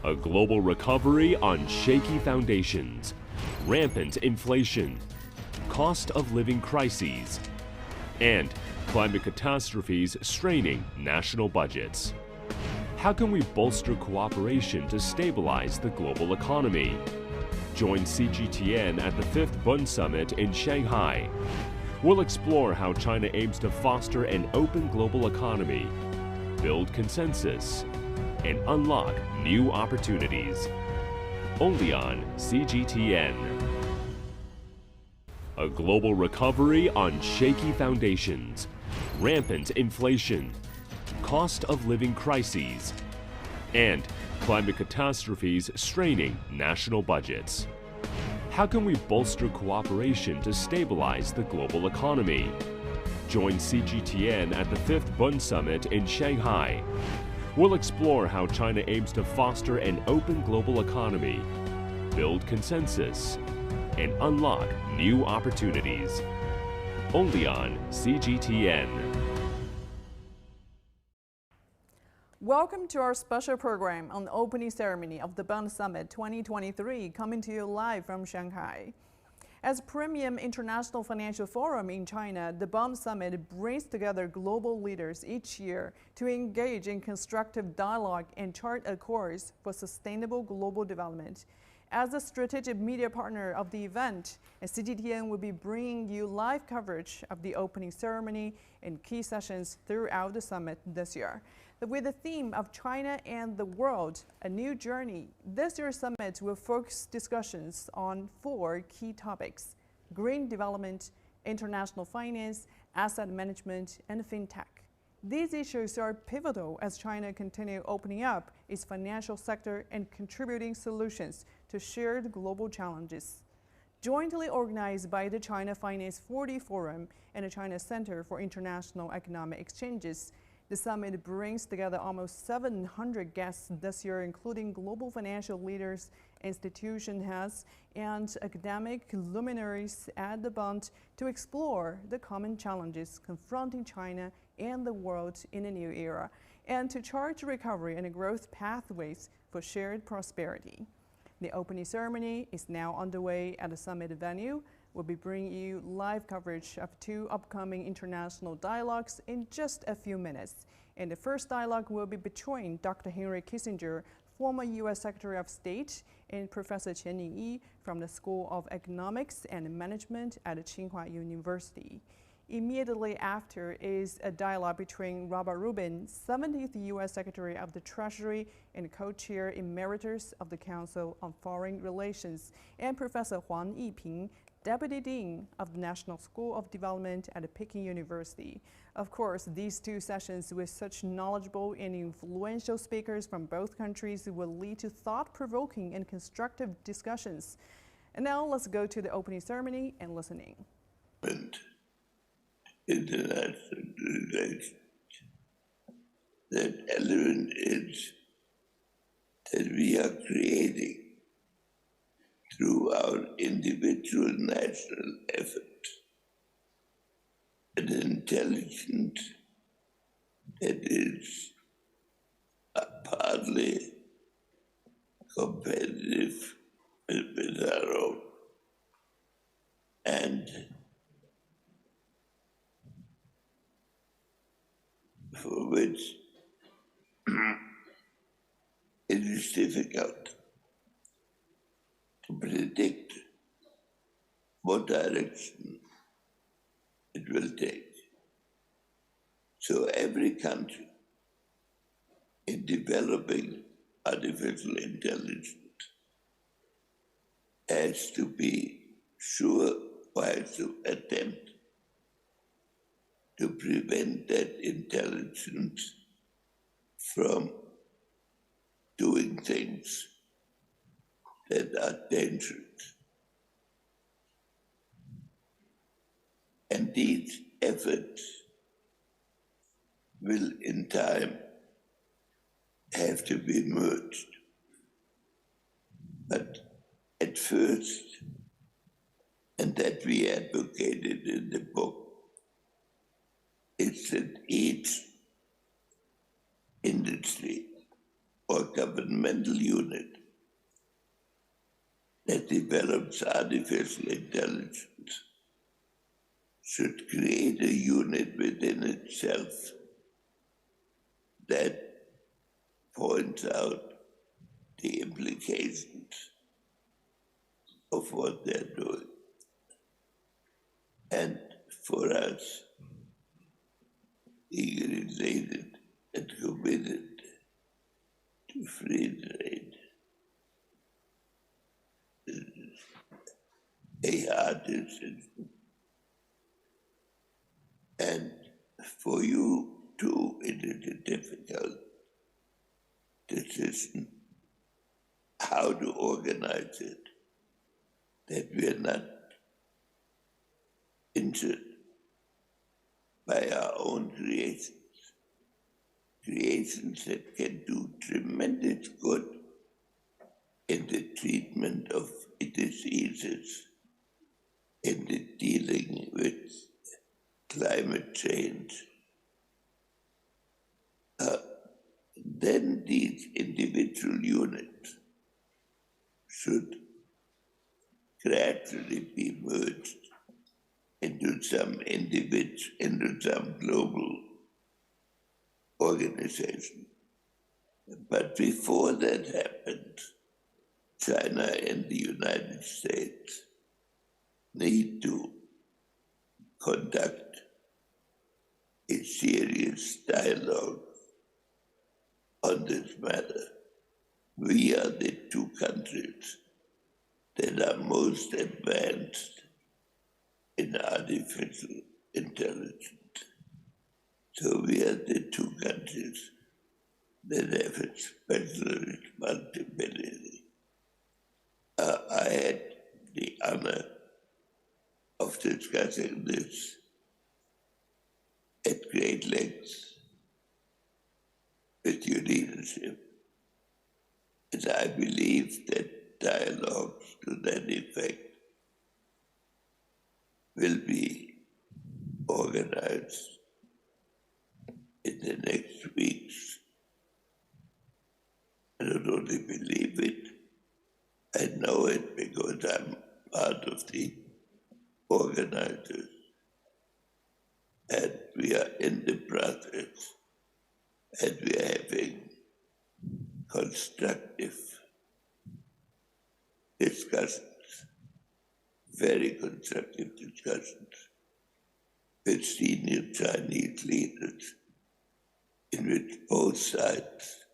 A global recovery on shaky foundations, rampant inflation, cost of living crises, and climate catastrophes straining national budgets. How can we bolster cooperation to stabilize the global economy? Join CGTN at the 5th Bund Summit in Shanghai. We'll explore how China aims to foster an open global economy, build consensus, and unlock new opportunities. Only on CGTN. A global recovery on shaky foundations, rampant inflation, cost of living crises, and climate catastrophes straining national budgets. How can we bolster cooperation to stabilize the global economy? Join CGTN at the 5th Bund Summit in Shanghai. We'll explore how China aims to foster an open global economy, build consensus, and unlock new opportunities. Only on CGTN. Welcome to our special program on the opening ceremony of the Bund Summit 2023, coming to you live from Shanghai. As premium international financial forum in China, the Bund Summit brings together global leaders each year to engage in constructive dialogue and chart a course for sustainable global development. As a strategic media partner of the event, CGTN will be bringing you live coverage of the opening ceremony and key sessions throughout the summit this year. With the theme of China and the world, a new journey, this year's summit will focus discussions on 4 key topics: green development, international finance, asset management, and fintech. These issues are pivotal as China continues opening up its financial sector and contributing solutions to shared global challenges. Jointly organized by the China Finance 40 Forum and the China Center for International Economic Exchanges, the summit brings together almost 700 guests this year, including global financial leaders, institution heads, and academic luminaries at the Bund to explore the common challenges confronting China and the world in a new era, and to chart recovery and growth pathways for shared prosperity. The opening ceremony is now underway at the summit venue. We'll be bringing you live coverage of 2 upcoming international dialogues in just a few minutes. And the first dialogue will be between Dr. Henry Kissinger, former U.S. Secretary of State, and Professor Qian Ningyi from the School of Economics and Management at Tsinghua University. Immediately after is a dialogue between Robert Rubin, 70th U.S. Secretary of the Treasury and co-chair emeritus of the Council on Foreign Relations, and Professor Huang Yiping, Deputy Dean of the National School of Development at Peking University. Of course, these 2 sessions with such knowledgeable and influential speakers from both countries will lead to thought-provoking and constructive discussions. And now let's go to the opening ceremony and listening. International relations. That element is that we are creating through our individual national effort an intelligence that is partly competitive with our own, and for which it is difficult to predict what direction it will take. So every country in developing artificial intelligence has to be sure while to attempt to prevent that intelligence from doing things that are dangerous. And these efforts will in time have to be merged. But at first, and that we advocated in the book, is that each industry or or governmental unit that develops artificial intelligence should create a unit within itself that points out the implications of what they're doing. And for us, being related and committed to free trade is a hard decision. And for you too, it is a difficult decision how to organize it, that we are not injured by our own creations that can do tremendous good in the treatment of diseases, in the dealing with climate change. Then these individual units should gradually be merged into some global organization. But before that happened, China and the United States need to conduct a serious dialogue on this matter. We are the two countries that are most advanced in artificial intelligence. So we are the two countries that have a special responsibility. I had the honor of discussing this at great length with your leadership. And I believe that dialogues to that effect will be organized in the next weeks. I don't only believe it, I know it because I'm part of the organizers. And we are in the process, and we are having constructive discussions, very constructive discussions with senior Chinese leaders, in which both sides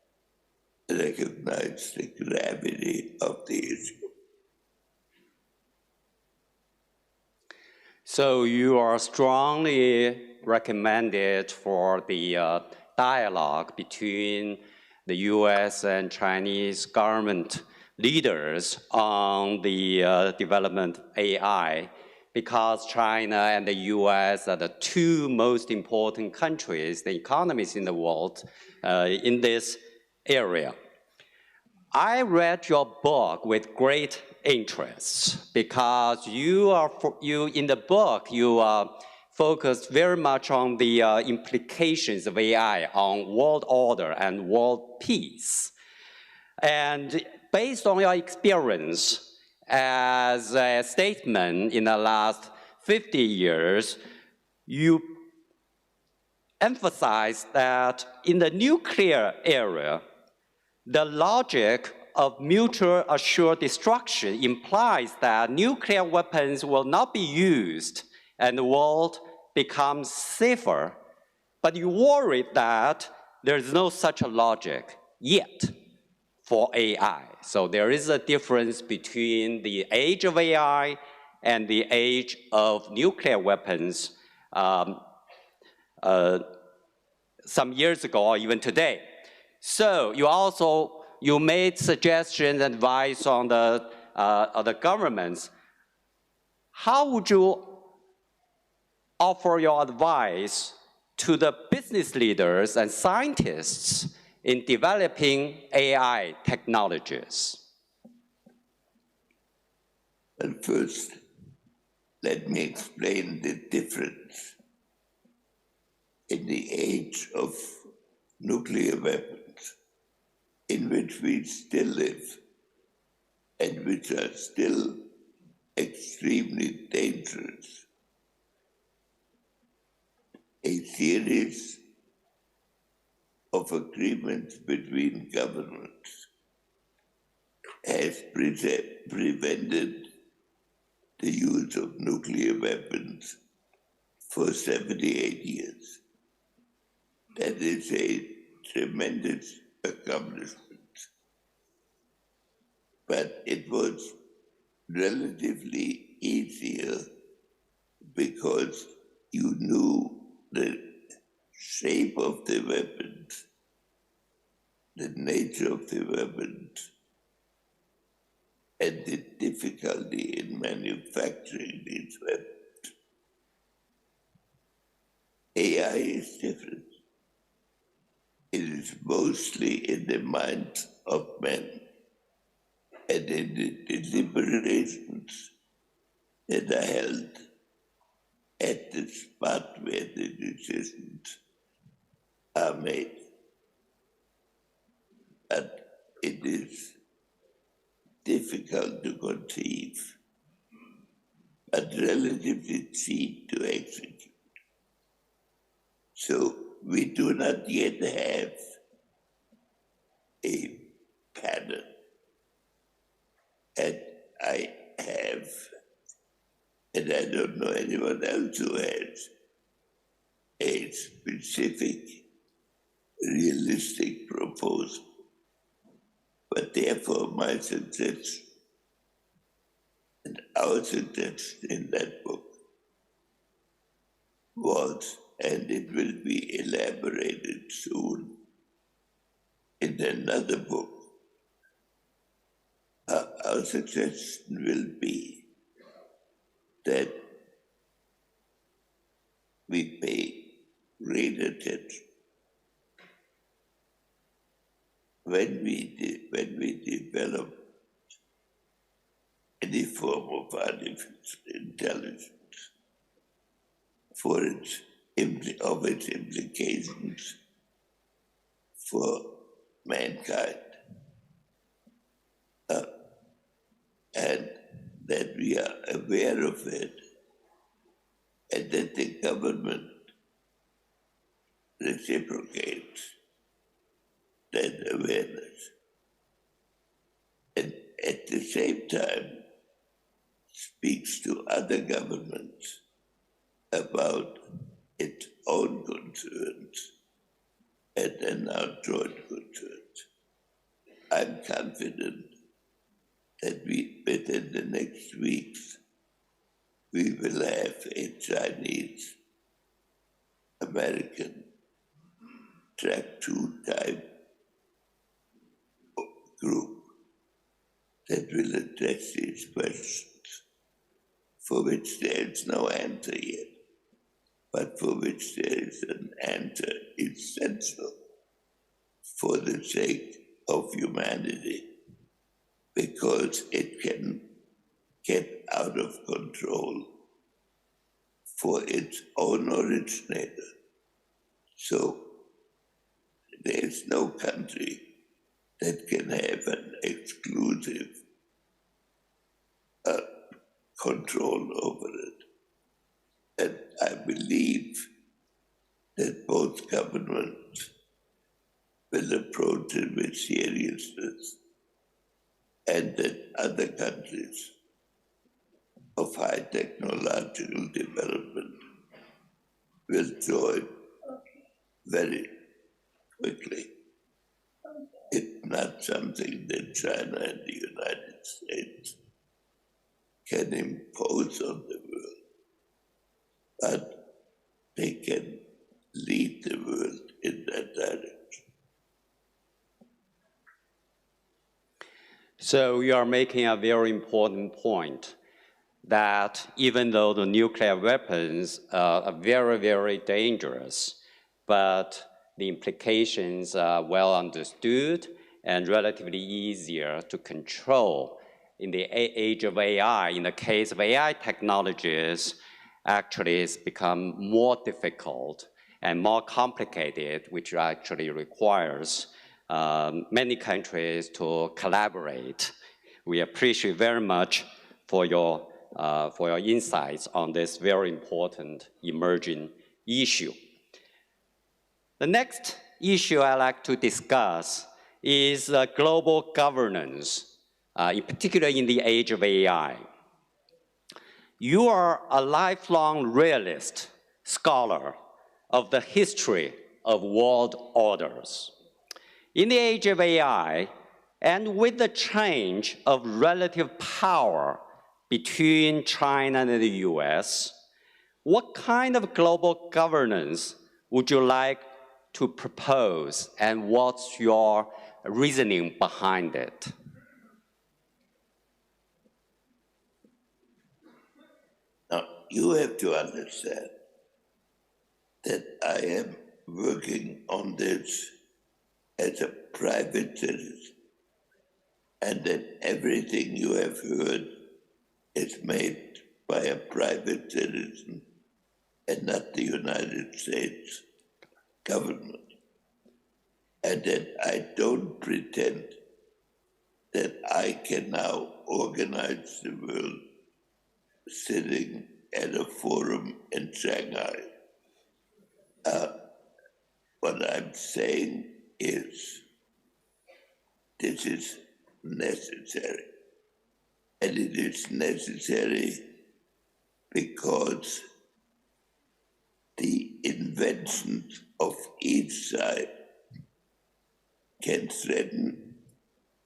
recognize the gravity of the issue. So you are strongly recommended for the dialogue between the US and Chinese government leaders on the development of AI, because China and the US are the two most important countries, the economies in the world in this area. I read your book with great interest because in the book you focused very much on the implications of AI on world order and world peace. And based on your experience as a statesman in the last 50 years, you emphasize that in the nuclear area, the logic of mutual assured destruction implies that nuclear weapons will not be used and the world becomes safer. But you worry that there is no such a logic yet for AI. So there is a difference between the age of AI and the age of nuclear weapons some years ago or even today. So you made suggestions and advice on the governments. How would you offer your advice to the business leaders and scientists in developing AI technologies? Well, first, let me explain the difference in the age of nuclear weapons in which we still live and which are still extremely dangerous. A series of agreements between governments has prevented the use of nuclear weapons for 78 years. That is a tremendous accomplishment. But it was relatively easier because you knew the shape of the weapons, the nature of the weapons, and the difficulty in manufacturing these weapons. AI is different. It is mostly in the minds of men and in the deliberations that are held at the spot where the decisions are made. But it is difficult to conceive, but relatively cheap to execute. So we do not yet have a pattern. And I have, and I don't know anyone else who has, a specific, realistic proposal. But therefore my suggestion, and our suggestion in that book was, and it will be elaborated soon in another book, our suggestion will be that we pay great attention when we develop any form of artificial intelligence for its implications for mankind, and that we are aware of it, and that the government reciprocates that awareness, and at the same time speaks to other governments about its own concerns and then our joint concerns. I'm confident that within the next weeks, we will have a Chinese-American track 2 type group that will address these questions, for which there is no answer yet, but for which there is an answer essential for the sake of humanity, because it can get out of control for its own originator. So there is no country that can have an exclusive control over it. And I believe that both governments will approach it with seriousness, and that other countries of high technological development will join very quickly. It's not something that China and the United States can impose on the world, but they can lead the world in that direction. So you are making a very important point that even though the nuclear weapons are very, very dangerous, but the implications are well understood and relatively easier to control. In the age of AI, in the case of AI technologies, actually it's become more difficult and more complicated, which actually requires many countries to collaborate. We appreciate very much for your insights on this very important emerging issue. The next issue I'd like to discuss is global governance, in particular in the age of AI. You are a lifelong realist, scholar of the history of world orders. In the age of AI, and with the change of relative power between China and the US, what kind of global governance would you like to propose, and what's your reasoning behind it? Now, you have to understand that I am working on this as a private citizen, and that everything you have heard is made by a private citizen and not the United States government. And that I don't pretend that I can now organize the world sitting at a forum in Shanghai. What I'm saying is this is necessary. And it is necessary because the inventions of each side can threaten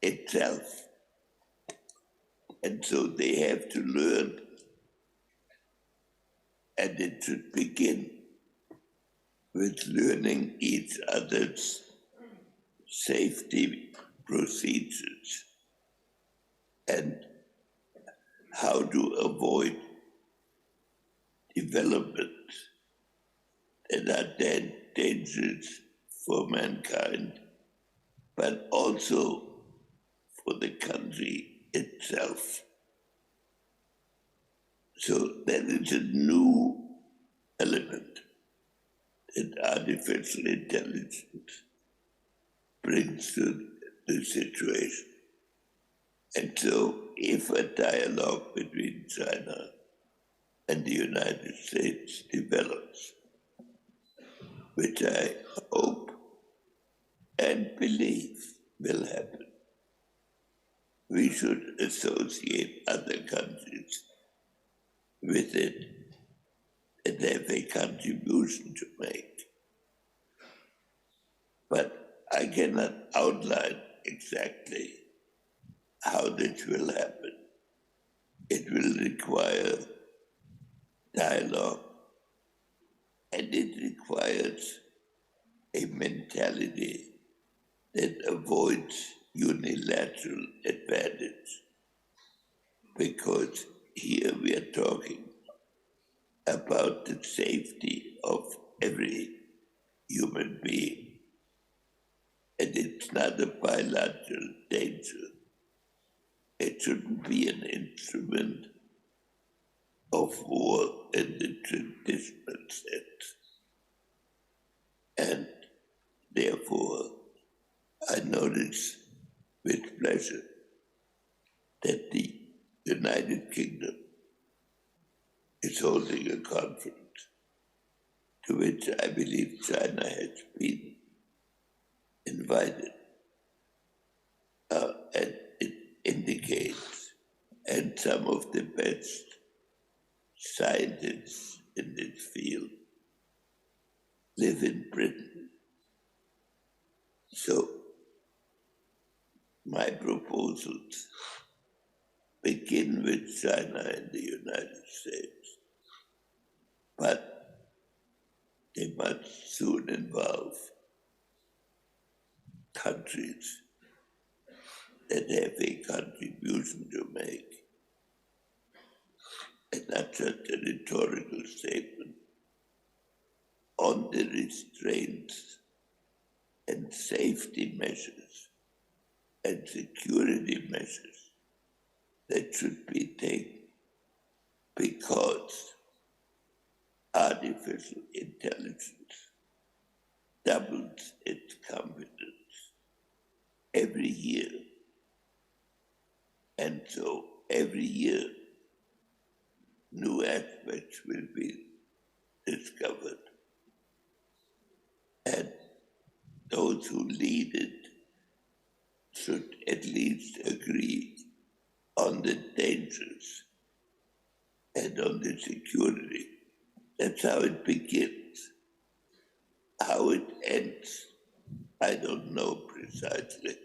itself. And so they have to learn, and it should begin with learning each other's safety procedures and how to avoid developments that are then dangerous for mankind, but also for the country itself. So there is a new element that artificial intelligence brings to the situation. And so if a dialogue between China and the United States develops, which I hope and believe will happen, we should associate other countries with it and have a contribution to make. But I cannot outline exactly how this will happen. It will require dialogue, and it requires a mentality that avoids unilateral advantage, because here we are talking about the safety of every human being, and it's not a bilateral danger. It shouldn't be an instrument of war in the traditional sense. And therefore, I notice with pleasure that the United Kingdom is holding a conference to which I believe China has been invited. And it indicates, and some of the best scientists in this field live in Britain. So my proposals begin with China and the United States, but they must soon involve countries that have a contribution to make, and not just a rhetorical statement on the restraints and safety measures and security measures that should be taken, because artificial intelligence doubles its competence every year. And so every year, new aspects will be discovered. And those who lead it should at least agree on the dangers and on the security. That's how it begins. How it ends, I don't know precisely,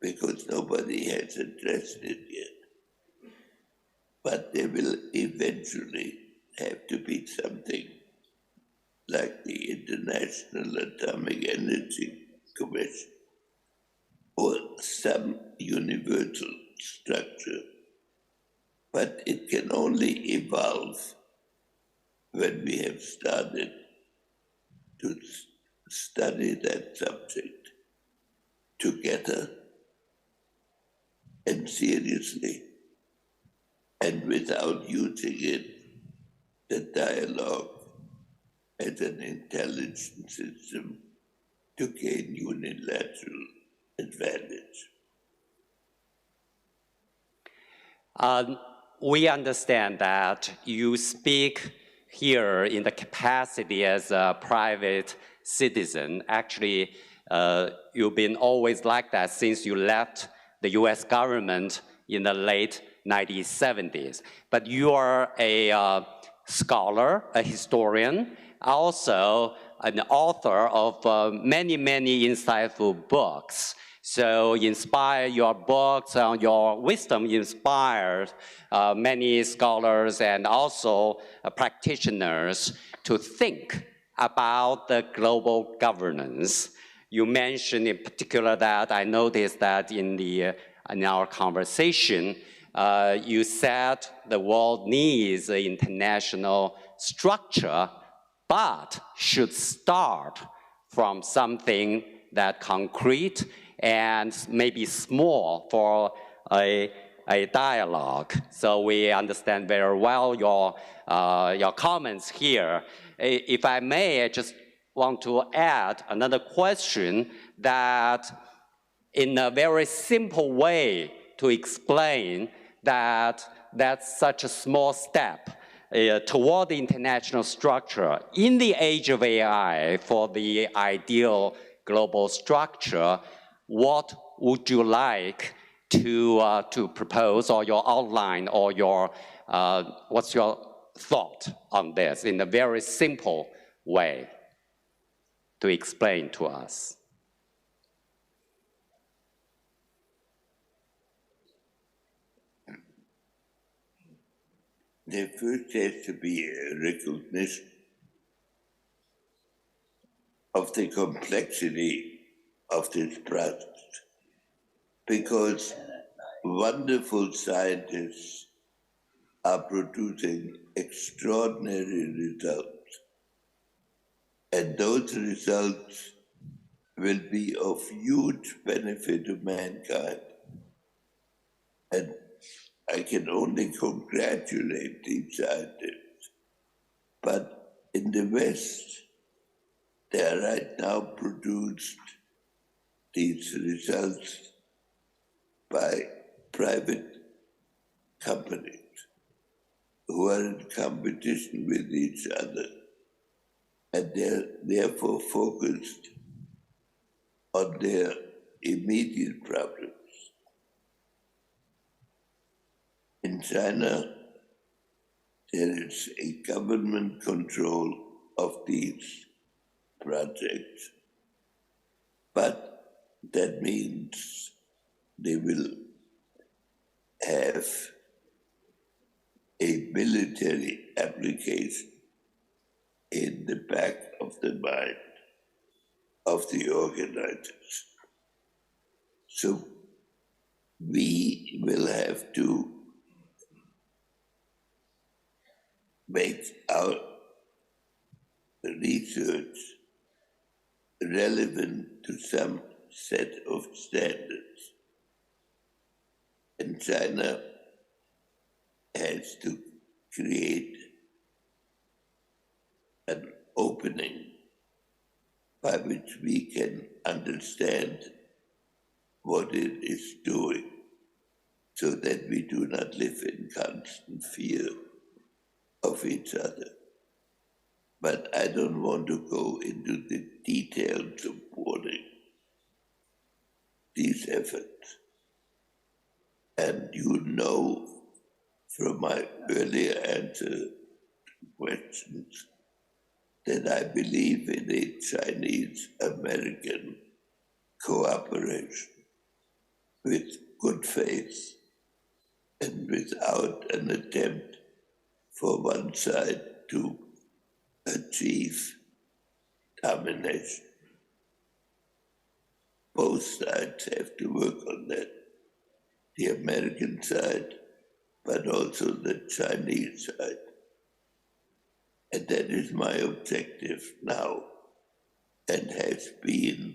because nobody has addressed it yet. But there will eventually have to be something like the International Atomic Energy Commission or some universal structure. But it can only evolve when we have started to study that subject together and seriously, and without using it, the dialogue as an intelligence system to gain unilateral advantage. We understand that you speak here in the capacity as a private citizen. Actually, you've been always like that since you left the US government in the late 1970s. But you are a scholar, a historian, also an author of many, many insightful books. So your books and your wisdom inspires many scholars and also practitioners to think about the global governance. You mentioned in particular that I noticed that in our conversation, you said the world needs an international structure, but should start from something that concrete and maybe small for a dialogue. So we understand very well your comments here. If I may, I just want to add another question that in a very simple way to explain that that's such a small step toward the international structure. In the age of AI, for the ideal global structure, what would you like to propose, or your outline, or what's your thought on this in a very simple way to explain to us? There first has to be a recognition of the complexity of this process, because wonderful scientists are producing extraordinary results, and those results will be of huge benefit to mankind. And I can only congratulate these scientists. But in the West, they are right now produced these results by private companies who are in competition with each other, and they're therefore focused on their immediate problems. In China, there is a government control of these projects, but that means they will have a military application in the back of the mind of the organizers. So we will have to make our research relevant to some set of standards. And China has to create an opening by which we can understand what it is doing, so that we do not live in constant fear of each other. But I don't want to go into the detailed supporting these efforts. And you know from my earlier answer to questions that I believe in a Chinese-American cooperation with good faith and without an attempt for one side to achieve domination. Both sides have to work on that, the American side, but also the Chinese side. And that is my objective now, and has been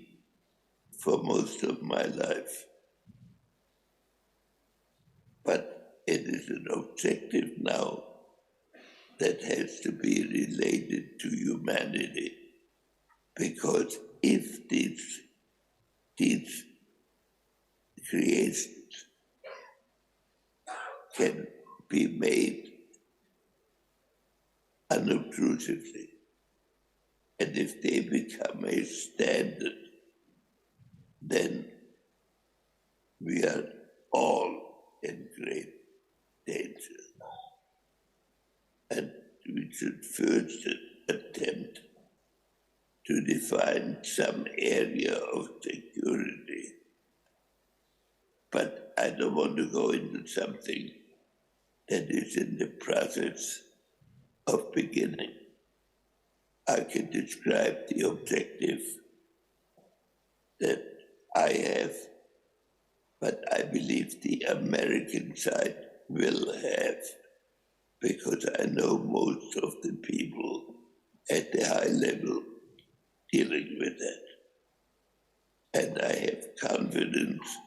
for most of my life. But it is an objective now that has to be related to humanity, because if these creations can be made unobtrusively, and if they become a standard, then we are all in great danger. And we should first attempt to define some area of security. But I don't want to go into something that is in the process of beginning. I can describe the objective that I have, but I believe the American side will have, because I know most of the people at the high level dealing with that. And I have confidence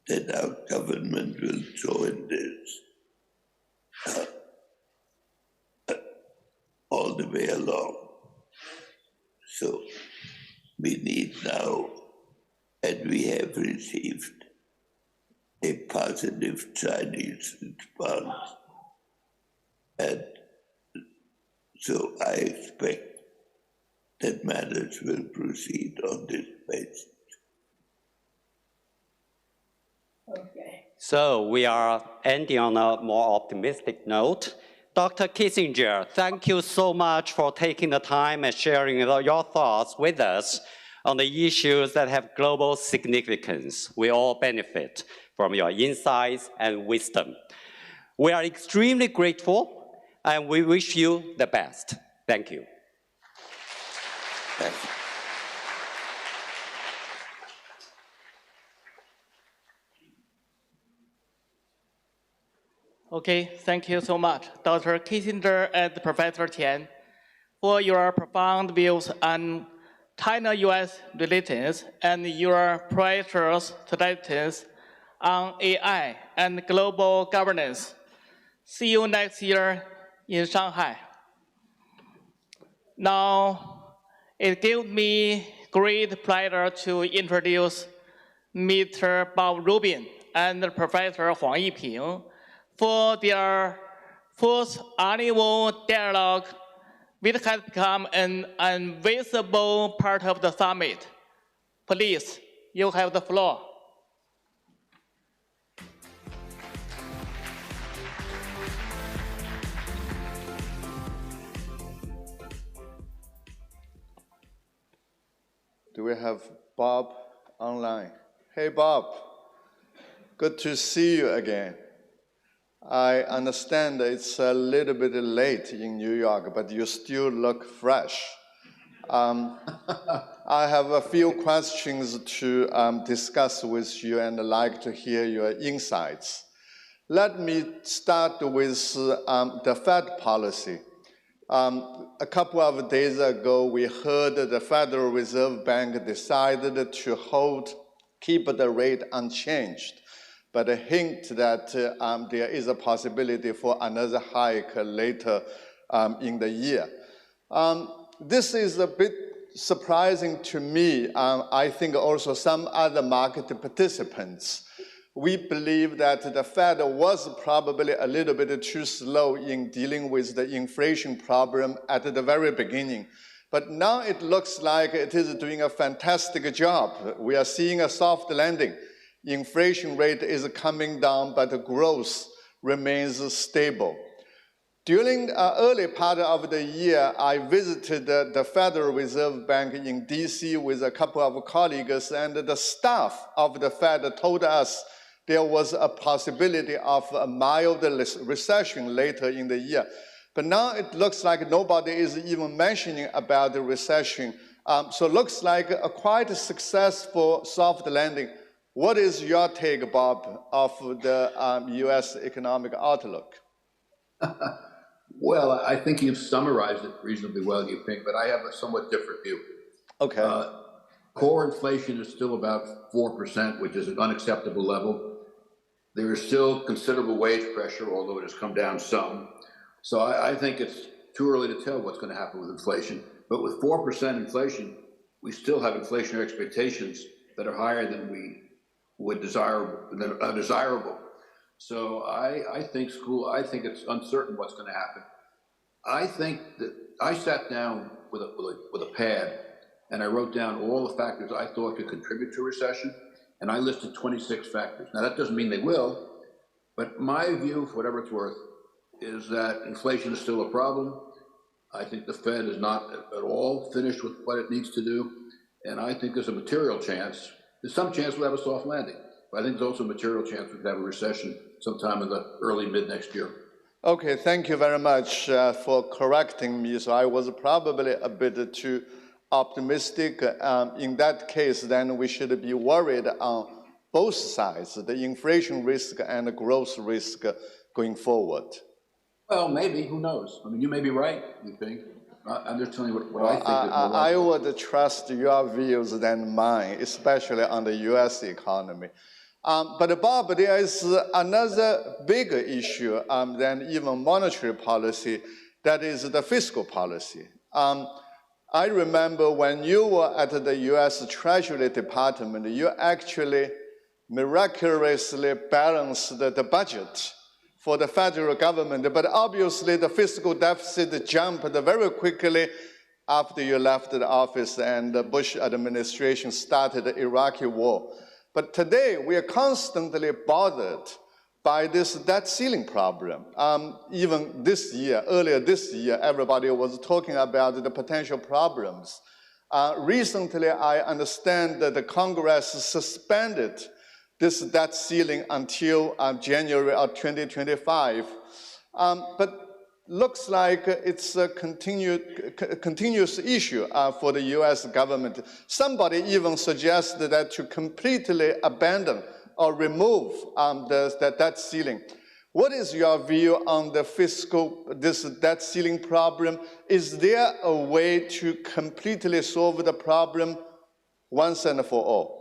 that our government will join this all the way along. So we need now, and we have received a positive Chinese response. And so I expect that matters will proceed on this basis. Okay. So we are ending on a more optimistic note. Dr. Kissinger, thank you so much for taking the time and sharing your thoughts with us on the issues that have global significance. We all benefit from your insights and wisdom. We are extremely grateful, and we wish you the best. Thank you. Thank you. Okay, thank you so much, Dr. Kissinger and Professor Tian, for your profound views on China-US relations and your precious suggestions on AI and global governance. See you next year in Shanghai. Now, it gives me great pleasure to introduce Mr. Bob Rubin and Professor Huang Yiping for their first annual dialogue, which has become an invisible part of the summit. Please, you have the floor. Do we have Bob online? Hey, Bob. Good to see you again. I understand it's a little bit late in New York, but you still look fresh. I have a few questions to discuss with you, and I'd like to hear your insights. Let me start with the Fed policy. A couple of days ago, we heard the Federal Reserve Bank decided to keep the rate unchanged, but a hint that there is a possibility for another hike later in the year. This is a bit surprising to me, I think also some other market participants. We believe that the Fed was probably a little bit too slow in dealing with the inflation problem at the very beginning. But now it looks like it is doing a fantastic job. We are seeing a soft landing. Inflation rate is coming down, but the growth remains stable. During the early part of the year, I visited the Federal Reserve Bank in DC with a couple of colleagues, and the staff of the Fed told us there was a possibility of a mild recession later in the year. But now it looks like nobody is even mentioning about the recession. So it looks like a quite successful soft landing. What is your take, Bob, of the US economic outlook? Well, I think you've summarized it reasonably well, Yuping, but I have a somewhat different view. Okay. Core inflation is still about 4%, which is an unacceptable level. There is still considerable wage pressure, although it has come down some. So I think it's too early to tell what's going to happen with inflation. But with 4% inflation, we still have inflationary expectations that are higher than we would desire, that are desirable. So I think it's uncertain what's going to happen. I think that I sat down with a pad and I wrote down all the factors I thought could contribute to recession, and I listed 26 factors. Now that doesn't mean they will, but my view, for whatever it's worth, is that inflation is still a problem. I think the Fed is not at all finished with what it needs to do, and I think there's a material chance. There's some chance we'll have a soft landing, but I think there's also a material chance we could have a recession sometime in the early mid next year. Okay, thank you very much for correcting me. So I was probably a bit too optimistic. In that case, then we should be worried on both sides, the inflation risk and the growth risk going forward. Well, maybe, who knows? I mean, you may be right, you think. I'm just telling you what I think. I would trust your views than mine, especially on the US economy. But Bob, there is another bigger issue than even monetary policy, that is the fiscal policy. I remember when you were at the US Treasury Department, you actually miraculously balanced the budget for the federal government, but obviously the fiscal deficit jumped very quickly after you left the office and the Bush administration started the Iraqi war. But today, we are constantly bothered by this debt ceiling problem. Even this year, earlier this year, everybody was talking about the potential problems. Recently, I understand that the Congress suspended this debt ceiling until January of 2025. But looks like it's a continuous issue for the US government. Somebody even suggested that to completely abandon or remove the debt ceiling. What is your view on this debt ceiling problem? Is there a way to completely solve the problem once and for all?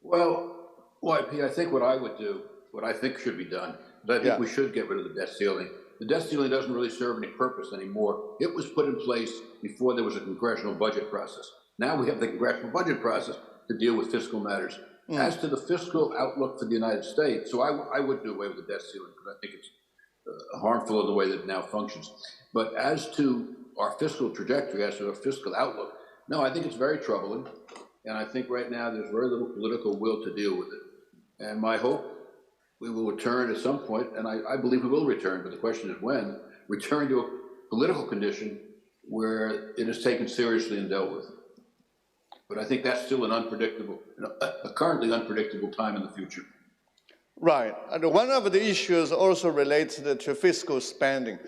Well, YP, I think what I would do, what I think should be done, is I think we should get rid of the debt ceiling. The debt ceiling doesn't really serve any purpose anymore. It was put in place before there was a congressional budget process. Now we have the congressional budget process to deal with fiscal matters. As to the fiscal outlook for the United States, so I would do away with the debt ceiling because I think it's harmful in the way that it now functions. But as to our fiscal trajectory, as to our fiscal outlook, no, I think it's very troubling. And I think right now there's very little political will to deal with it. And my hope, we will return at some point, and I believe we will return, but the question is when, return to a political condition where it is taken seriously and dealt with. But I think that's still an unpredictable, a currently unpredictable time in the future. Right. And one of the issues also relates to fiscal spending.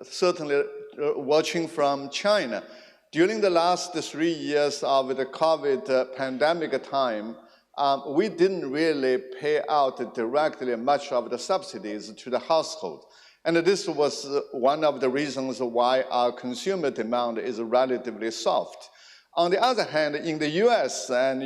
Certainly watching from China. During the last 3 years of the COVID pandemic time, we didn't really pay out directly much of the subsidies to the household. And this was one of the reasons why our consumer demand is relatively soft. On the other hand, in the US, and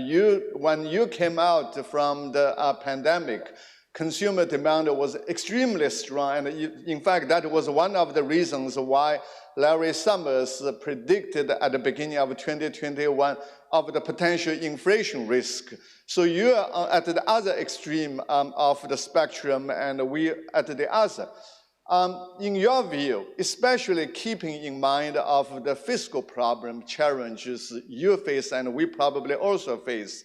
when you came out from the pandemic, consumer demand was extremely strong. And in fact, that was one of the reasons why Larry Summers predicted at the beginning of 2021 of the potential inflation risk. So you are at the other extreme of the spectrum, and we at the other. In your view, especially keeping in mind of the fiscal problem challenges you face and we probably also face,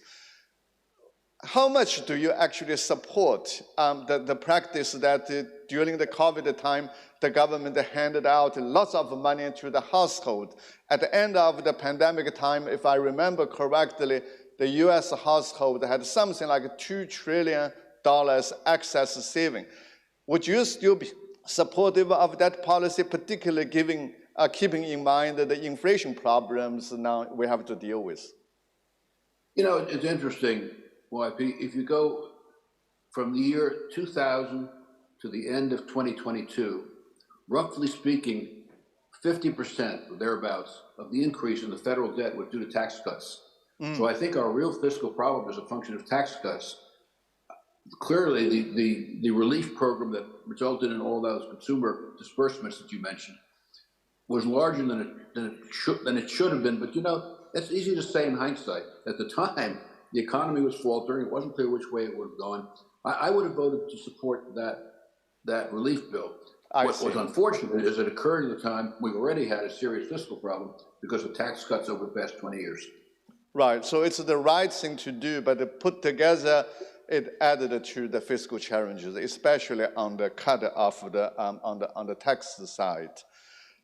how much do you actually support the practice that during the COVID time, the government handed out lots of money to the household? At the end of the pandemic time, if I remember correctly, the US household had something like $2 trillion excess saving. Would you still be supportive of that policy, particularly keeping in mind the inflation problems now we have to deal with? You know, it's interesting, YP, if you go from the year 2000 to the end of 2022, roughly speaking, 50% or thereabouts of the increase in the federal debt was due to tax cuts. So I think our real fiscal problem is a function of tax cuts. Clearly, the relief program that resulted in all those consumer disbursements that you mentioned was larger than it should have been. But you know, it's easy to say in hindsight. At the time, the economy was faltering. It wasn't clear which way it would have gone. I would have voted to support that relief bill. What was unfortunate is it occurred at a time we already had a serious fiscal problem because of tax cuts over the past 20 years. Right, so it's the right thing to do, but put together, it added to the fiscal challenges, especially on the cut of the on the tax side.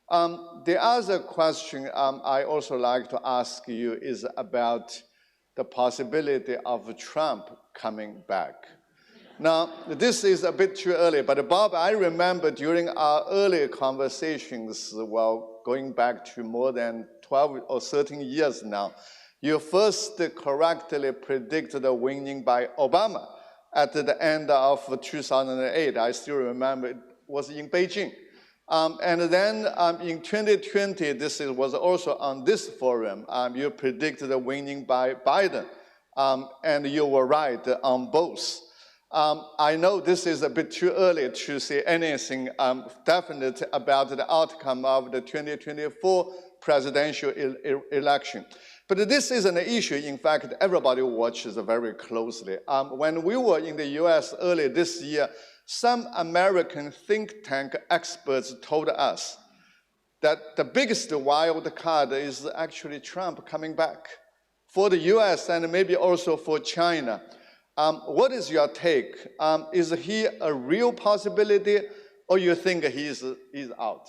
The other question I also like to ask you is about the possibility of Trump coming back. Now, this is a bit too early, but Bob, I remember during our earlier conversations, well, going back to more than 12 or 13 years now, you first correctly predicted the winning by Obama at the end of 2008. I still remember it was in Beijing. And then in 2020, this was also on this forum, you predicted the winning by Biden, and you were right on both. I know this is a bit too early to say anything definite about the outcome of the 2024 presidential election. But this is an issue, in fact, everybody watches very closely. When we were in the US earlier this year, some American think tank experts told us that the biggest wild card is actually Trump coming back for the US and maybe also for China. What is your take? Is he a real possibility, or you think he's out?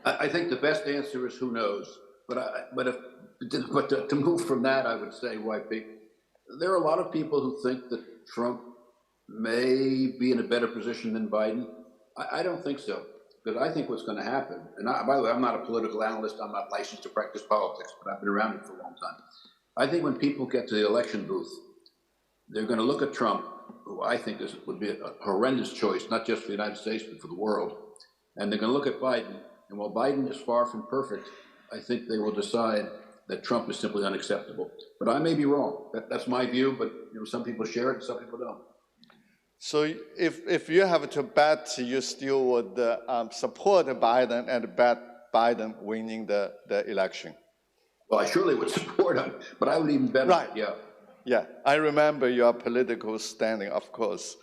I think the best answer is who knows. But to move from that, I would say, YP, there are a lot of people who think that Trump may be in a better position than Biden. I don't think so, because I think what's going to happen, and by the way, I'm not a political analyst, I'm not licensed to practice politics, but I've been around it for a long time. I think when people get to the election booth, they're going to look at Trump, who I think would be a horrendous choice, not just for the United States, but for the world. And they're going to look at Biden, and while Biden is far from perfect, I think they will decide that Trump is simply unacceptable. But I may be wrong. That's my view, but you know, some people share it and some people don't. So if you have to bet, you still would support Biden and bet Biden winning the election? Well, I surely would support him, but I would even bet right. on it, yeah. Yeah, I remember your political standing, of course.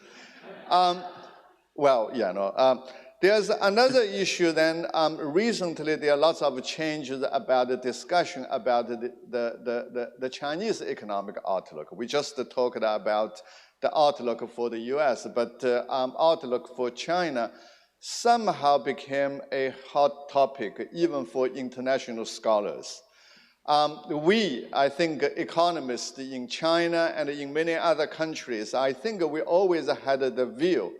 Well, yeah, no. There's another issue then. Recently, there are lots of changes about the discussion about the Chinese economic outlook. We just talked about the outlook for the US, but outlook for China somehow became a hot topic, even for international scholars. I think economists in China and in many other countries, I think we always had the view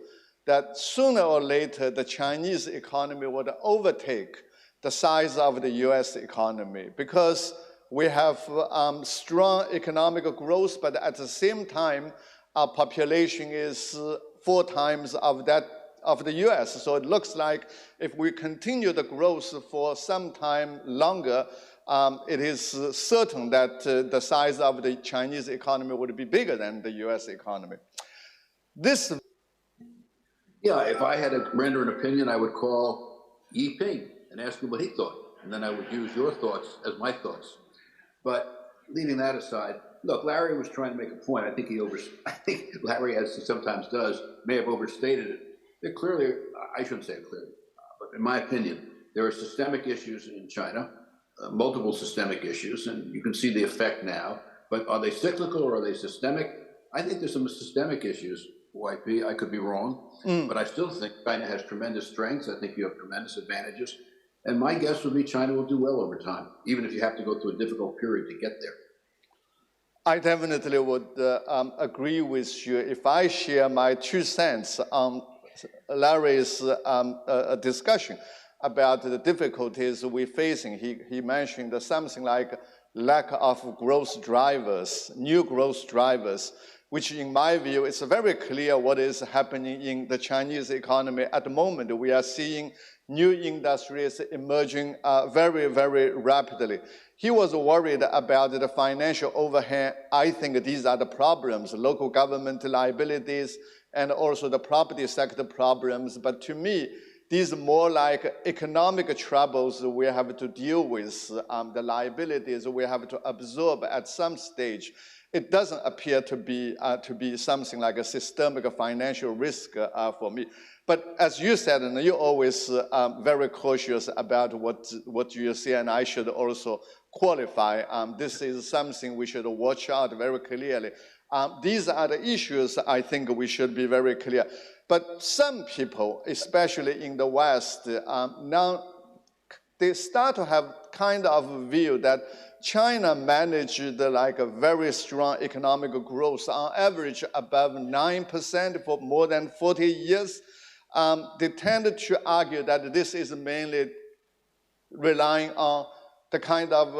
that sooner or later the Chinese economy would overtake the size of the US economy, because we have strong economic growth, but at the same time, our population is 4 times of that of the US. So it looks like if we continue the growth for some time longer, it is certain that the size of the Chinese economy would be bigger than the US economy. This. Yeah, if I had to render an opinion, I would call Yi Ping and ask him what he thought. And then I would use your thoughts as my thoughts. But leaving that aside, look, Larry was trying to make a point. I think Larry, as he sometimes does, may have overstated it. They're clearly, I shouldn't say it clearly, but in my opinion, there are systemic issues in China, multiple systemic issues, and you can see the effect now. But are they cyclical or are they systemic? I think there's some systemic issues, YP. I could be wrong, but I still think China has tremendous strengths. I think you have tremendous advantages. And my guess would be China will do well over time, even if you have to go through a difficult period to get there. I definitely would agree with you. If I share my 2 cents on Larry's discussion about the difficulties we're facing, he mentioned something like lack of growth drivers, new growth drivers, which in my view is very clear what is happening in the Chinese economy. At the moment, we are seeing new industries emerging very, very rapidly. He was worried about the financial overhead. I think these are the problems, local government liabilities, and also the property sector problems. But to me, these are more like economic troubles we have to deal with, the liabilities we have to absorb at some stage. It doesn't appear to be something like a systemic financial risk for me. But as you said, and you're always very cautious about what you say, and I should also qualify. This is something we should watch out very clearly. These are the issues I think we should be very clear. But some people, especially in the West, now they start to have kind of a view that China managed like a very strong economic growth, on average above 9% for more than 40 years. They tend to argue that this is mainly relying on the kind of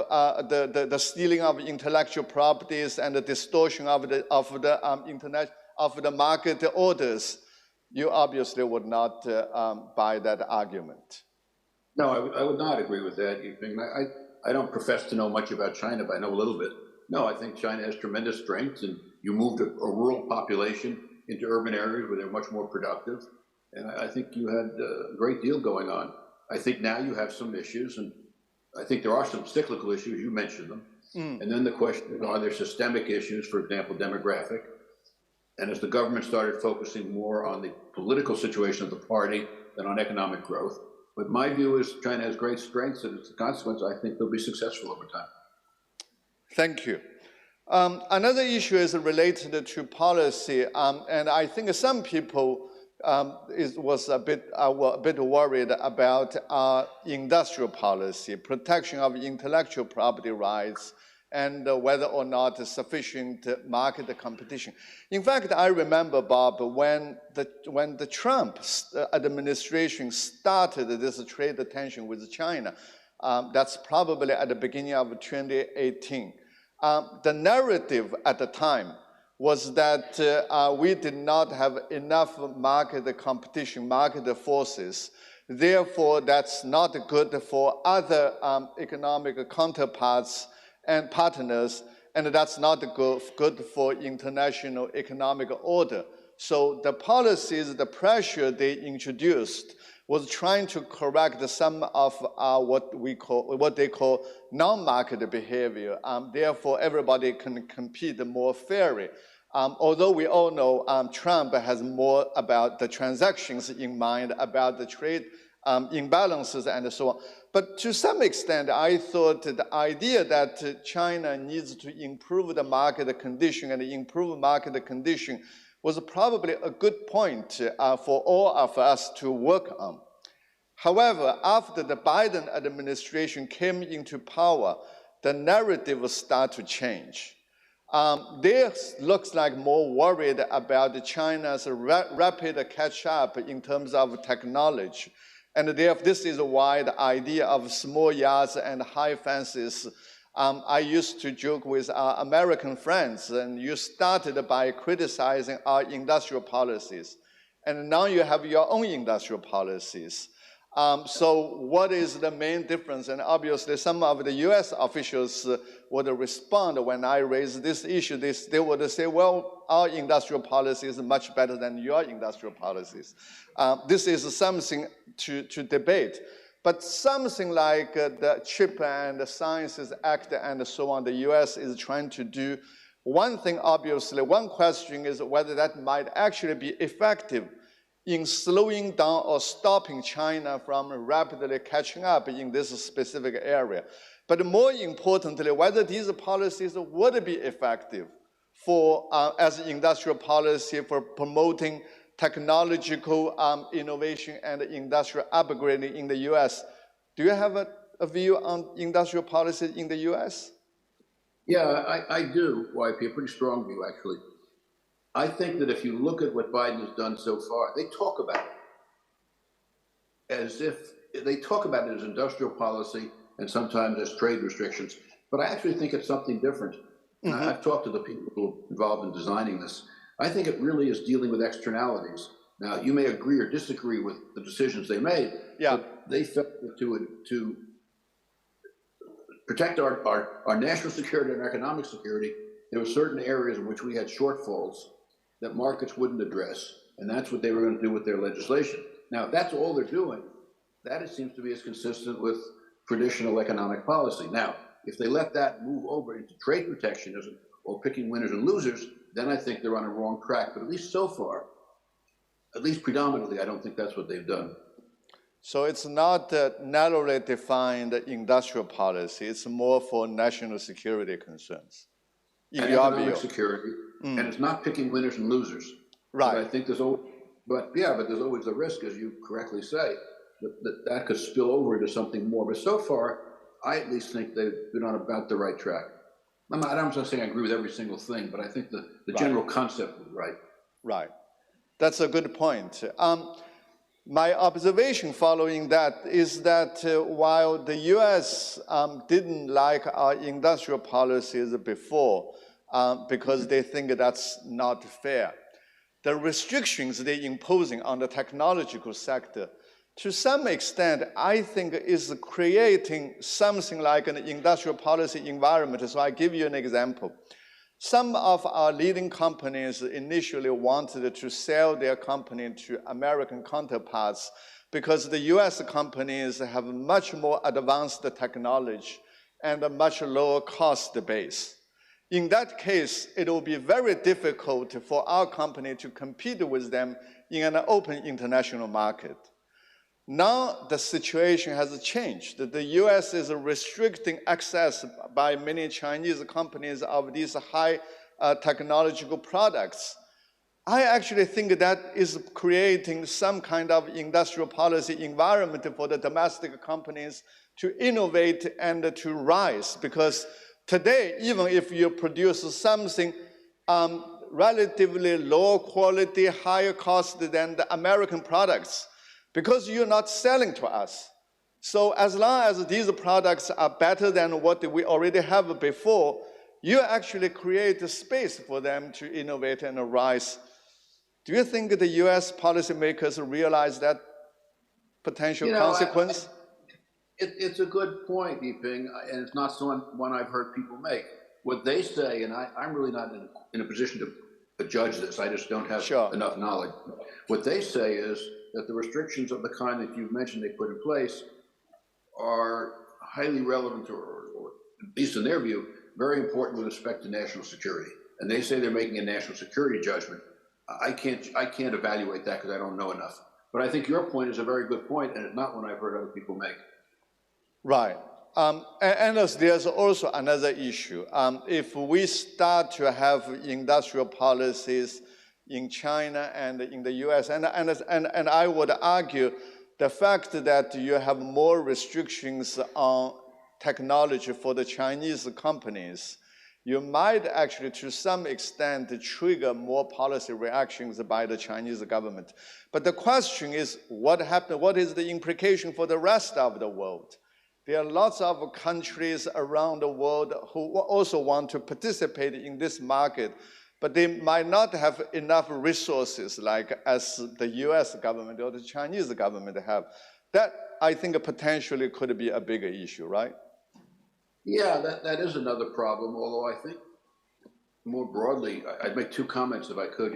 the stealing of intellectual properties and the distortion of the market orders. You obviously would not buy that argument. No, I would not agree with that. I don't profess to know much about China, but I know a little bit. No, I think China has tremendous strengths, and you moved a rural population into urban areas where they're much more productive. And I think you had a great deal going on. I think now you have some issues, and I think there are some cyclical issues. You mentioned them. And then the question is, are there systemic issues, for example, demographic? And as the government started focusing more on the political situation of the party than on economic growth. But my view is China has great strengths, and as a consequence, I think they'll be successful over time. Thank you. Another issue is related to policy, and I think some people was a bit worried about industrial policy, protection of intellectual property rights, and whether or not sufficient market competition. In fact, I remember, Bob, when the Trump administration started this trade tension with China, that's probably at the beginning of 2018. The narrative at the time was that we did not have enough market competition, market forces. Therefore, that's not good for other economic counterparts and partners, and that's not good for international economic order. So the policies, the pressure they introduced was trying to correct some of what they call non-market behavior. Therefore, everybody can compete more fairly. Although we all know Trump has more about the transactions in mind, about the trade imbalances and so on. But to some extent, I thought the idea that China needs to improve the market condition and improve market condition was probably a good point for all of us to work on. However, after the Biden administration came into power, the narrative started to change. They looks like more worried about China's rapid catch-up in terms of technology. And therefore, this is why the idea of small yards and high fences, I used to joke with our American friends, and you started by criticizing our industrial policies. And now you have your own industrial policies. So what is the main difference? And obviously, some of the US officials would respond when I raise this issue. They would say, well, our industrial policy is much better than your industrial policies. This is something to debate. But something like the Chip and Sciences Act and so on, the US is trying to do one thing, obviously. One question is whether that might actually be effective in slowing down or stopping China from rapidly catching up in this specific area. But more importantly, whether these policies would be effective for, as industrial policy for promoting technological innovation and industrial upgrading in the US. Do you have a view on industrial policy in the US? Yeah, I do, YP, a pretty strong view, actually. I think that if you look at what Biden has done so far, they talk about it as if they talk about it as industrial policy and sometimes as trade restrictions, but I actually think it's something different. Mm-hmm. I've talked to the people involved in designing this. I think it really is dealing with externalities. Now, you may agree or disagree with the decisions they made, but they felt to protect our national security and economic security, there were certain areas in which we had shortfalls that markets wouldn't address, and that's what they were going to do with their legislation. Now, if that's all they're doing, that it seems to be as consistent with traditional economic policy. Now, if they let that move over into trade protectionism or picking winners and losers, then I think they're on a wrong track. But at least so far, at least predominantly, I don't think that's what they've done. So it's not narrowly defined industrial policy. It's more for national security concerns. And economic security, and it's not picking winners and losers. Right. But I think there's always, but there's always a risk, as you correctly say, that could spill over into something more. But so far, I at least think they've been on about the right track. I'm not saying I agree with every single thing, but I think the general concept is right. Right. That's a good point. My observation following that is that while the US didn't like our industrial policies before because they think that's not fair, the restrictions they're imposing on the technological sector, to some extent, I think is creating something like an industrial policy environment. So I give you an example. Some of our leading companies initially wanted to sell their company to American counterparts because the US companies have much more advanced technology and a much lower cost base. In that case, it will be very difficult for our company to compete with them in an open international market. Now the situation has changed. The US is restricting access by many Chinese companies of these high technological products. I actually think that is creating some kind of industrial policy environment for the domestic companies to innovate and to rise. Because today, even if you produce something relatively low quality, higher cost than the American products, because you're not selling to us. So as long as these products are better than what we already have before, you actually create a space for them to innovate and rise. Do you think the US policymakers realize that potential consequence? It's a good point, Yiping, and it's not one I've heard people make. What they say, and I'm really not in a position to judge this, I just don't have enough knowledge. What they say is that the restrictions of the kind that you've mentioned they put in place are highly relevant, or at least in their view, very important with respect to national security. And they say they're making a national security judgment. I can't evaluate that because I don't know enough. But I think your point is a very good point, and it's not one I've heard other people make. Right. And there's also another issue. If we start to have industrial policies in China and in the US, and I would argue the fact that you have more restrictions on technology for the Chinese companies, you might actually, to some extent, trigger more policy reactions by the Chinese government. But the question is, what is the implication for the rest of the world? There are lots of countries around the world who also want to participate in this market. but they might not have enough resources like as the US government or the Chinese government have. That, I think, potentially could be a bigger issue, right? Yeah, that is another problem, although I think more broadly, I'd make two comments if I could.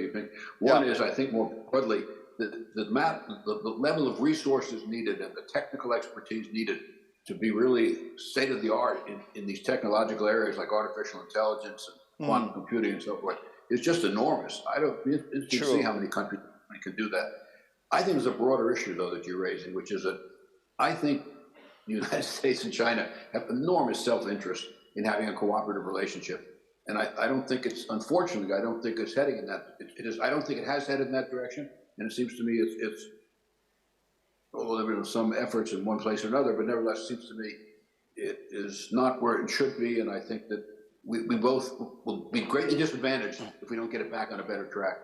One is, I think more broadly, the level of resources needed and the technical expertise needed to be really state of the art in these technological areas like artificial intelligence and quantum computing and so forth is just enormous. I don't see how many countries can do that. I think there's a broader issue though that you're raising, which is that I think the United States and China have enormous self-interest in having a cooperative relationship. And I don't think it's, unfortunately, I don't think it's heading in that, I don't think it has headed in that direction. And it seems to me it's although there have been some efforts in one place or another, but nevertheless, it seems to me it is not where it should be. And I think that we both will be greatly disadvantaged if we don't get it back on a better track.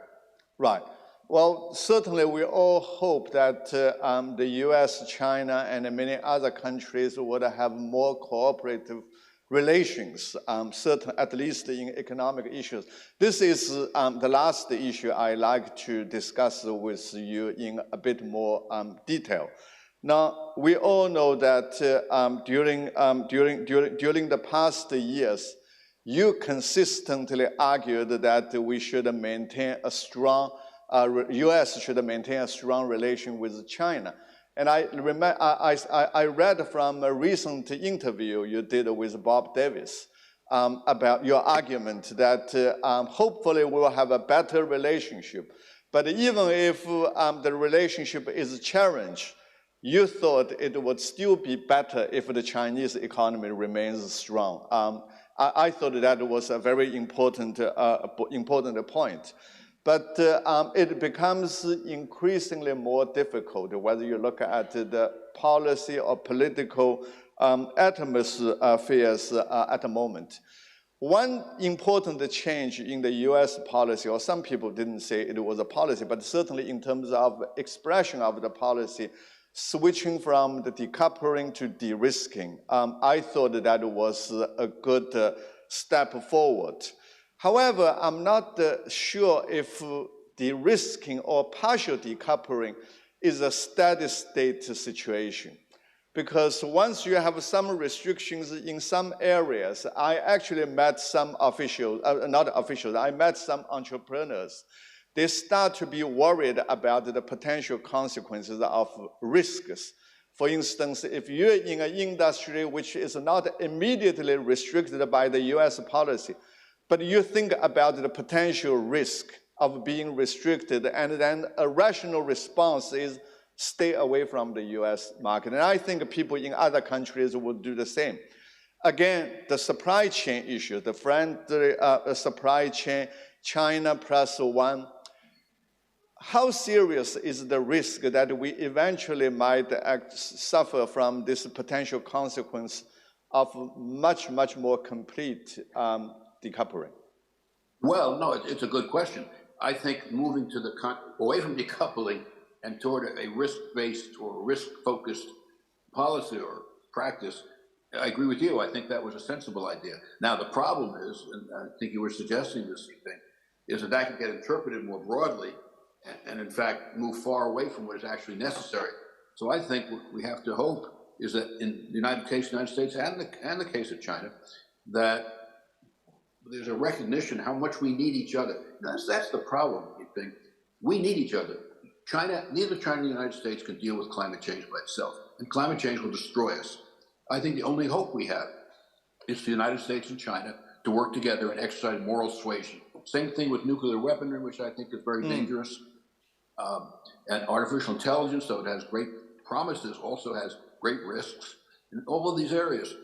Right. Well, certainly we all hope that the US, China, and many other countries would have more cooperative relations, certain, at least in economic issues. This is the last issue I like to discuss with you in a bit more detail. Now, we all know that during the past years, you consistently argued that we should maintain a strong, US should maintain a strong relation with China. And I remember, I read from a recent interview you did with Bob Davis about your argument that hopefully we will have a better relationship. But even if the relationship is challenged, you thought it would still be better if the Chinese economy remains strong. I thought that was a very important point. But it becomes increasingly more difficult, whether you look at the policy or political atmospheres at the moment. One important change in the US policy, or some people didn't say it was a policy, but certainly in terms of expression of the policy, switching from the decoupling to de-risking, I thought that was a good step forward. However, I'm not sure if de-risking or partial decoupling is a steady state situation. Because once you have some restrictions in some areas, I actually met some officials, not officials, I met some entrepreneurs. They start to be worried about the potential consequences of risks. For instance, if you're in an industry which is not immediately restricted by the US policy, but you think about the potential risk of being restricted, and then a rational response is stay away from the US market. And I think people in other countries would do the same. Again, the supply chain issue, the friendly supply chain, China plus one, how serious is the risk that we eventually might suffer from this potential consequence of much, much more complete decoupling? Well, no, it's a good question. I think moving to away from decoupling and toward a risk-based or risk-focused policy or practice, I agree with you. I think that was a sensible idea. Now, the problem is, and I think you were suggesting this thing, is that can get interpreted more broadly and in fact, move far away from what is actually necessary. So I think what we have to hope is that in the United States and the case of China, that there's a recognition how much we need each other. That's the problem, I think. We need each other. Neither China nor the United States can deal with climate change by itself, and climate change will destroy us. I think the only hope we have is for the United States and China to work together and exercise moral suasion. Same thing with nuclear weaponry, which I think is very dangerous. And artificial intelligence, though it has great promises, also has great risks. In all of these areas,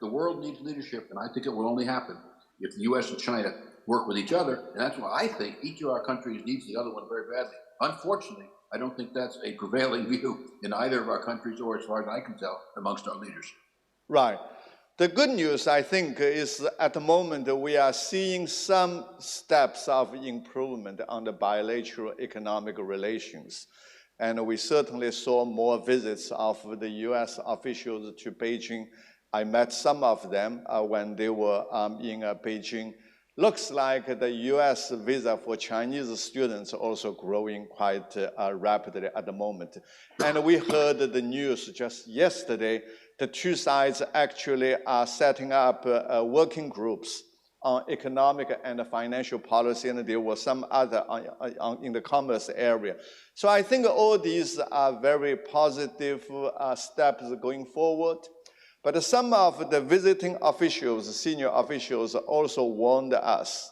the world needs leadership, and I think it will only happen if the US and China work with each other. And that's why I think each of our countries needs the other one very badly. Unfortunately, I don't think that's a prevailing view in either of our countries, or as far as I can tell, amongst our leaders. Right. The good news, I think, is at the moment we are seeing some steps of improvement on the bilateral economic relations. And we certainly saw more visits of the US officials to Beijing. I met some of them when they were in Beijing Looks like the US visa for Chinese students also growing quite rapidly at the moment. And we heard the news just yesterday, the two sides actually are setting up working groups on economic and financial policy, and there were some other in the commerce area. So I think all these are very positive steps going forward. But some of the visiting officials, senior officials, also warned us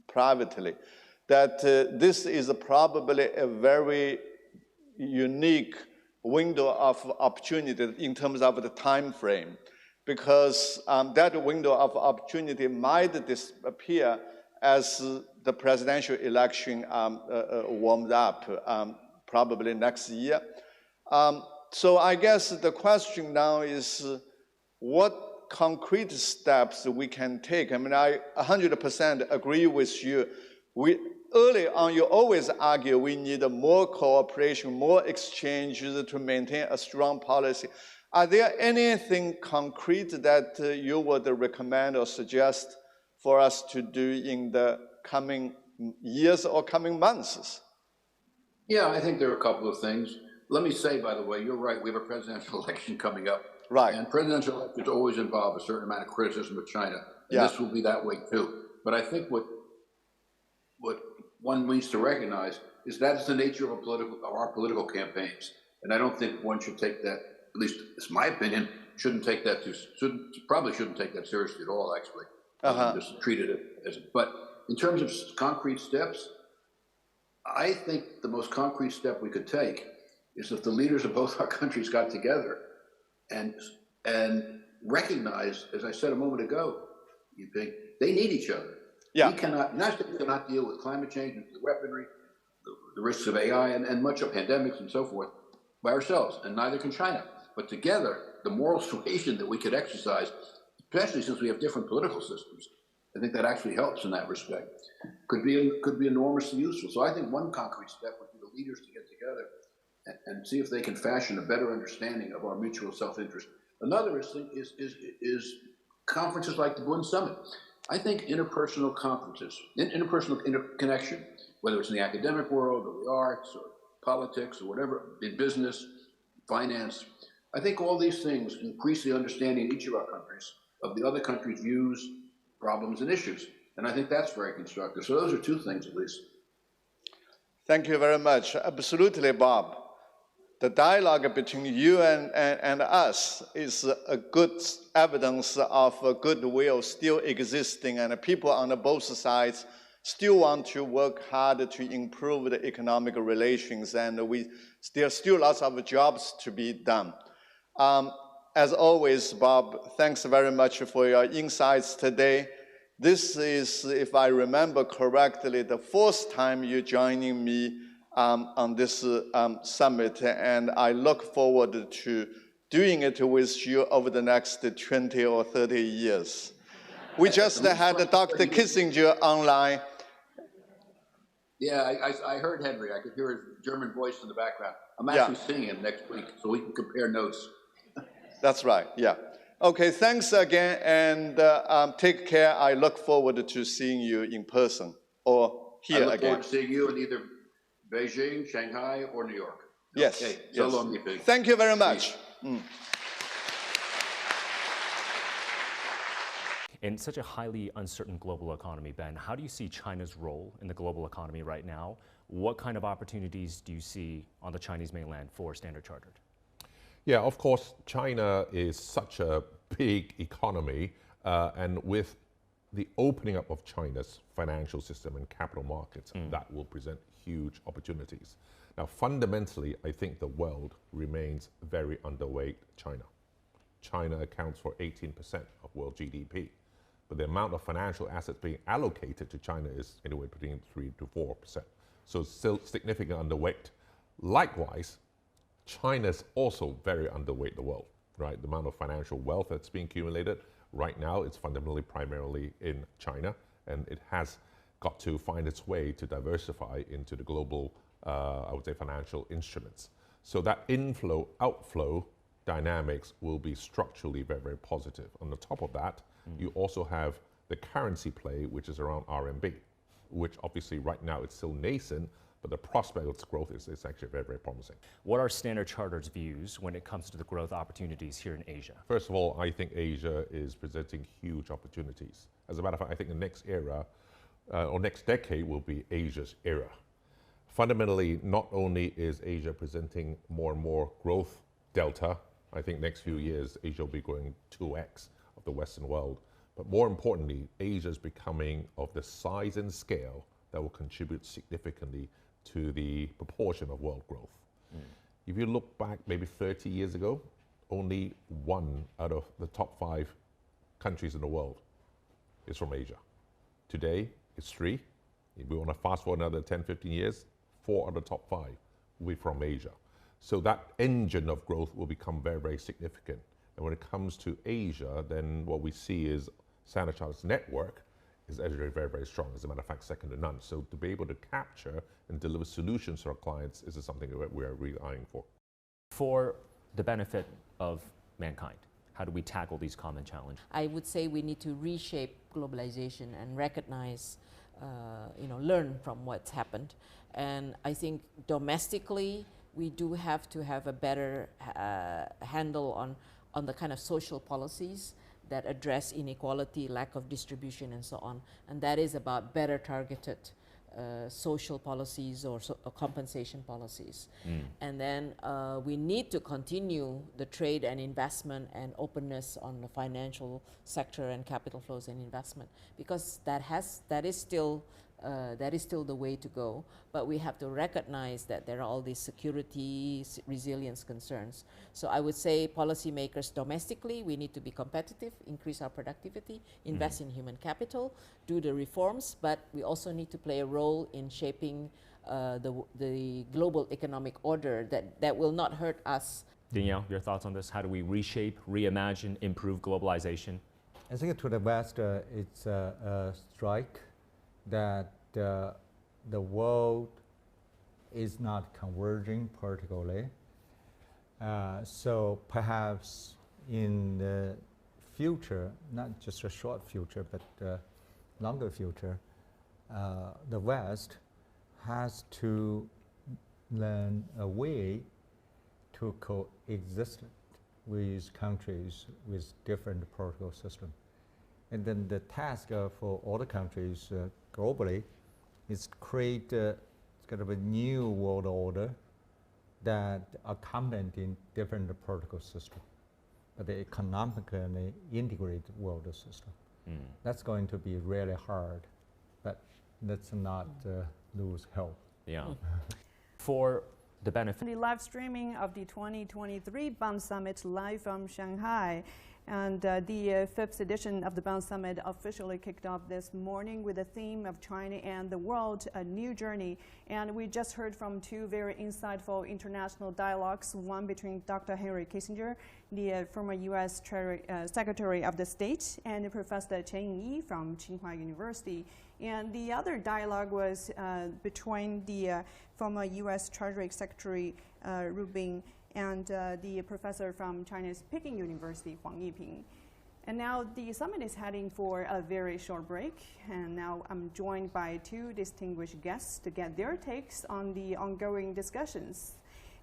privately that this is probably a very unique window of opportunity in terms of the time frame, because that window of opportunity might disappear as the presidential election warms up, probably next year. So I guess the question now is, what concrete steps we can take? I mean, I 100% agree with you. Early on, you always argue we need more cooperation, more exchanges to maintain a strong policy. Are there anything concrete that you would recommend or suggest for us to do in the coming years or coming months? Yeah, I think there are a couple of things. Let me say, by the way, you're right. We have a presidential election coming up. Right. And presidential elections always involve a certain amount of criticism of China. And yeah. This will be that way too. But I think what one needs to recognize is that's the nature of our political campaigns. And I don't think one should take that, at least it's my opinion, probably shouldn't take that seriously at all, actually. Just treat it as, but in terms of concrete steps, I think the most concrete step we could take is if the leaders of both our countries got together and recognize, as I said a moment ago, they need each other. Yeah. We cannot deal with climate change and the weaponry, the risks of AI and much of pandemics and so forth by ourselves, and neither can China. But together, the moral suasion that we could exercise, especially since we have different political systems, I think that actually helps in that respect, could be enormously useful. So I think one concrete step would be the leaders to get together and see if they can fashion a better understanding of our mutual self-interest. Another is conferences like the Bund Summit. I think interpersonal conferences, interpersonal interconnection, whether it's in the academic world or the arts or politics or whatever, in business, finance, I think all these things increase the understanding in each of our countries of the other country's views, problems, and issues. And I think that's very constructive. So those are two things, at least. Thank you very much. Absolutely, Bob. The dialogue between you and us is a good evidence of goodwill still existing, and people on both sides still want to work hard to improve the economic relations, and there's still lots of jobs to be done. As always, Bob, thanks very much for your insights today. This is, if I remember correctly, the fourth time you're joining me on this summit, and I look forward to doing it with you over the next 20 or 30 years. We just had Dr. Kissinger online. Yeah, I heard Henry. I could hear his German voice in the background. I'm actually seeing him next week, so we can compare notes. That's right, yeah. Okay, thanks again, and take care. I look forward to seeing you in person or here again. I look forward to seeing you in either Beijing, Shanghai, or New York. Yes. Okay, yes. so long, Yiping. Thank you very much. In such a highly uncertain global economy, Ben, how do you see China's role in the global economy right now? What kind of opportunities do you see on the Chinese mainland for Standard Chartered? Yeah, of course, China is such a big economy, and with the opening up of China's financial system and capital markets, that will present huge opportunities. Now, fundamentally, I think the world remains very underweight China. China accounts for 18% of world GDP, but the amount of financial assets being allocated to China is anywhere between 3 to 4%. So still significant underweight. Likewise, China's also very underweight the world, right? The amount of financial wealth that's being accumulated right now, it's fundamentally primarily in China, and it has got to find its way to diversify into the global, I would say, financial instruments. So that inflow, outflow dynamics will be structurally very, very positive. On the top of that, you also have the currency play, which is around RMB, which obviously right now it's still nascent, but the prospect of its growth is actually very, very promising. What are Standard Chartered's views when it comes to the growth opportunities here in Asia? First of all, I think Asia is presenting huge opportunities. As a matter of fact, I think the next era, or next decade, will be Asia's era. Fundamentally, not only is Asia presenting more and more growth delta, I think next few years, Asia will be growing 2x of the Western world. But more importantly, Asia is becoming of the size and scale that will contribute significantly to the proportion of world growth. If you look back maybe 30 years ago, only 1 out of the top 5 countries in the world is from Asia. Today, it's 3. If we want to fast forward another 10, 15 years, 4 out of the top 5 will be from Asia. So that engine of growth will become very, very significant. And when it comes to Asia, then what we see is Standard Chartered's network is actually very, very strong. As a matter of fact, second to none. So to be able to capture and deliver solutions to our clients is something that we are really eyeing for. For the benefit of mankind, how do we tackle these common challenges? I would say we need to reshape globalization and recognize, learn from what's happened. And I think domestically, we do have to have a better handle on the kind of social policies that address inequality, lack of distribution, and so on. And that is about better targeted social policies or compensation policies. And then we need to continue the trade and investment and openness on the financial sector and capital flows and investment, because that is still the way to go. But we have to recognize that there are all these security, resilience concerns. So I would say policymakers domestically, we need to be competitive, increase our productivity, invest in human capital, do the reforms, but we also need to play a role in shaping the global economic order that will not hurt us. Danielle, your thoughts on this? How do we reshape, reimagine, improve globalization? I think to the West, it's a strike that the world is not converging particularly. So perhaps in the future, not just a short future, but longer future, the West has to learn a way to coexist with countries with different political systems. And then the task for all the countries globally is to create kind of a new world order that accommodating different political systems, but the economically integrated world system. That's going to be really hard, but let's not lose hope. Yeah. For the benefit. The live streaming of the 2023 Bund Summit live from Shanghai. And the 5th edition of the Bund Summit officially kicked off this morning with the theme of China and the World, a New Journey. And we just heard from 2 very insightful international dialogues, one between Dr. Henry Kissinger, the former U.S. Secretary of the State, and Professor Chen Yi from Tsinghua University. And the other dialogue was between the former U.S. Treasury Secretary Rubin and the professor from China's Peking University, Huang Yiping. And now the summit is heading for a very short break. And now I'm joined by 2 distinguished guests to get their takes on the ongoing discussions.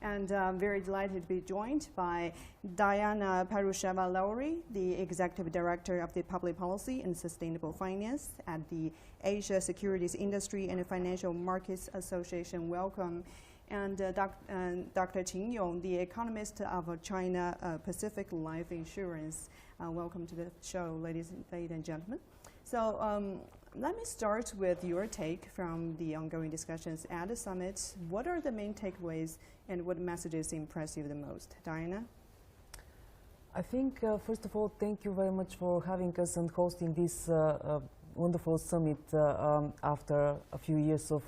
And I'm very delighted to be joined by Diana Parusheva-Lowry, the Executive Director of the Public Policy and Sustainable Finance at the Asia Securities Industry and Financial Markets Association. Welcome. And Dr. Qin Yong, the economist of China Pacific Life Insurance. Welcome to the show, ladies and gentlemen. So let me start with your take from the ongoing discussions at the summit. What are the main takeaways and what messages impress you the most? Diana? I think, first of all, thank you very much for having us and hosting this wonderful summit after a few years of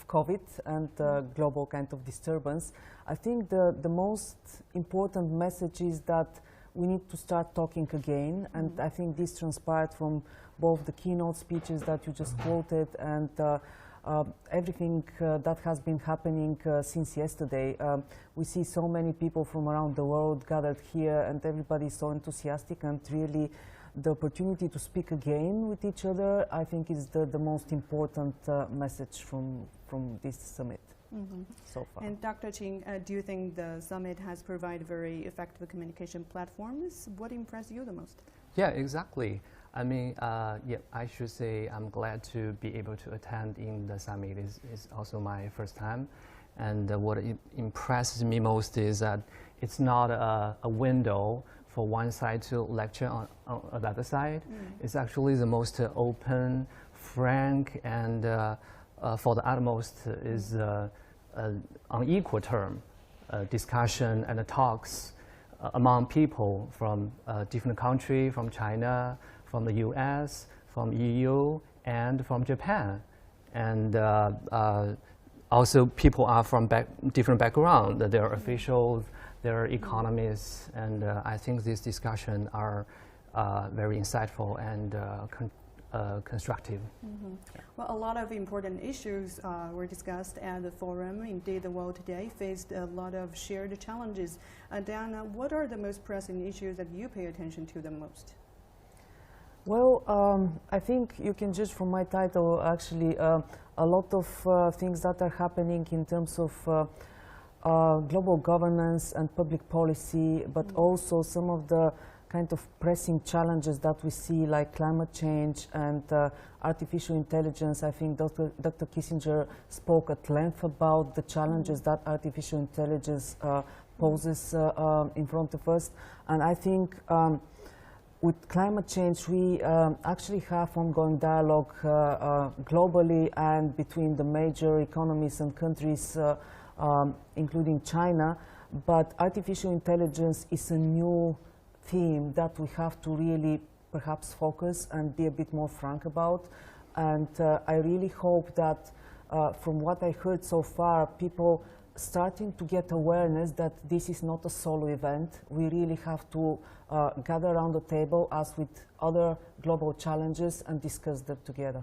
COVID and global kind of disturbance. I think the most important message is that we need to start talking again, and I think this transpired from both the keynote speeches that you just quoted and everything that has been happening since yesterday. We see so many people from around the world gathered here, and everybody is so enthusiastic and really the opportunity to speak again with each other, I think is the most important message from this summit. So far. And Dr. Qing, do you think the summit has provided very effective communication platforms? What impressed you the most? Yeah, exactly. I mean, yeah, I should say I'm glad to be able to attend in the summit. Is also my first time. And what impresses me most is that it's not a window for one side to lecture on the other side. It's actually the most open, frank, and for the utmost is on equal term discussion and talks among people from different countries, from China, from the US, from EU, and from Japan. And also people are from different backgrounds. There are officials, there are economists, and I think these discussions are very insightful and constructive. Well, a lot of important issues were discussed at the forum. Indeed, the world today faced a lot of shared challenges. Diana, what are the most pressing issues that you pay attention to the most? Well, I think you can judge from my title, actually, a lot of things that are happening in terms of global governance and public policy, but also some of the kind of pressing challenges that we see, like climate change and artificial intelligence. I think Dr. Kissinger spoke at length about the challenges that artificial intelligence poses in front of us. And I think with climate change, we actually have ongoing dialogue globally and between the major economies and countries, including China. But artificial intelligence is a new theme that we have to really perhaps focus and be a bit more frank about. And I really hope that from what I heard so far, people starting to get awareness that this is not a solo event. We really have to gather around the table as with other global challenges and discuss them together.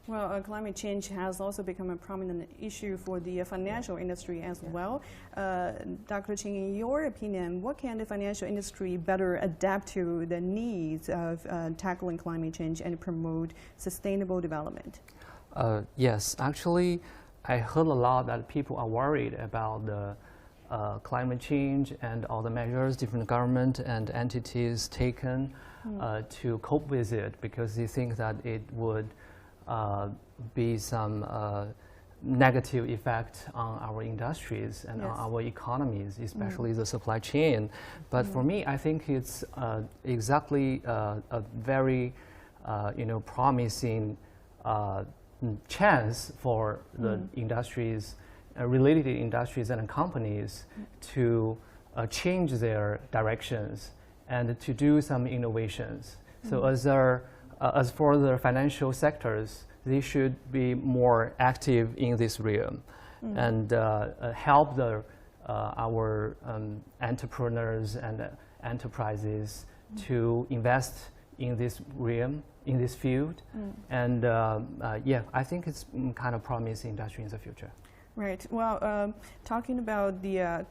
Well, climate change has also become a prominent issue for the financial industry as well. Dr. Qing, in your opinion, what can the financial industry better adapt to the needs of tackling climate change and promote sustainable development? Yes, actually, I heard a lot that people are worried about the climate change and all the measures different government and entities taken to cope with it, because they think that it would be some negative effect on our industries and on our economies, especially the supply chain. But for me, I think it's exactly a very promising chance for the industries, related industries and companies to change their directions and to do some innovations. So as for the financial sectors, they should be more active in this realm and help our entrepreneurs and enterprises to invest in this realm, in this field. And yeah, I think it's kind of promising industry in the future. Right. Well, talking about the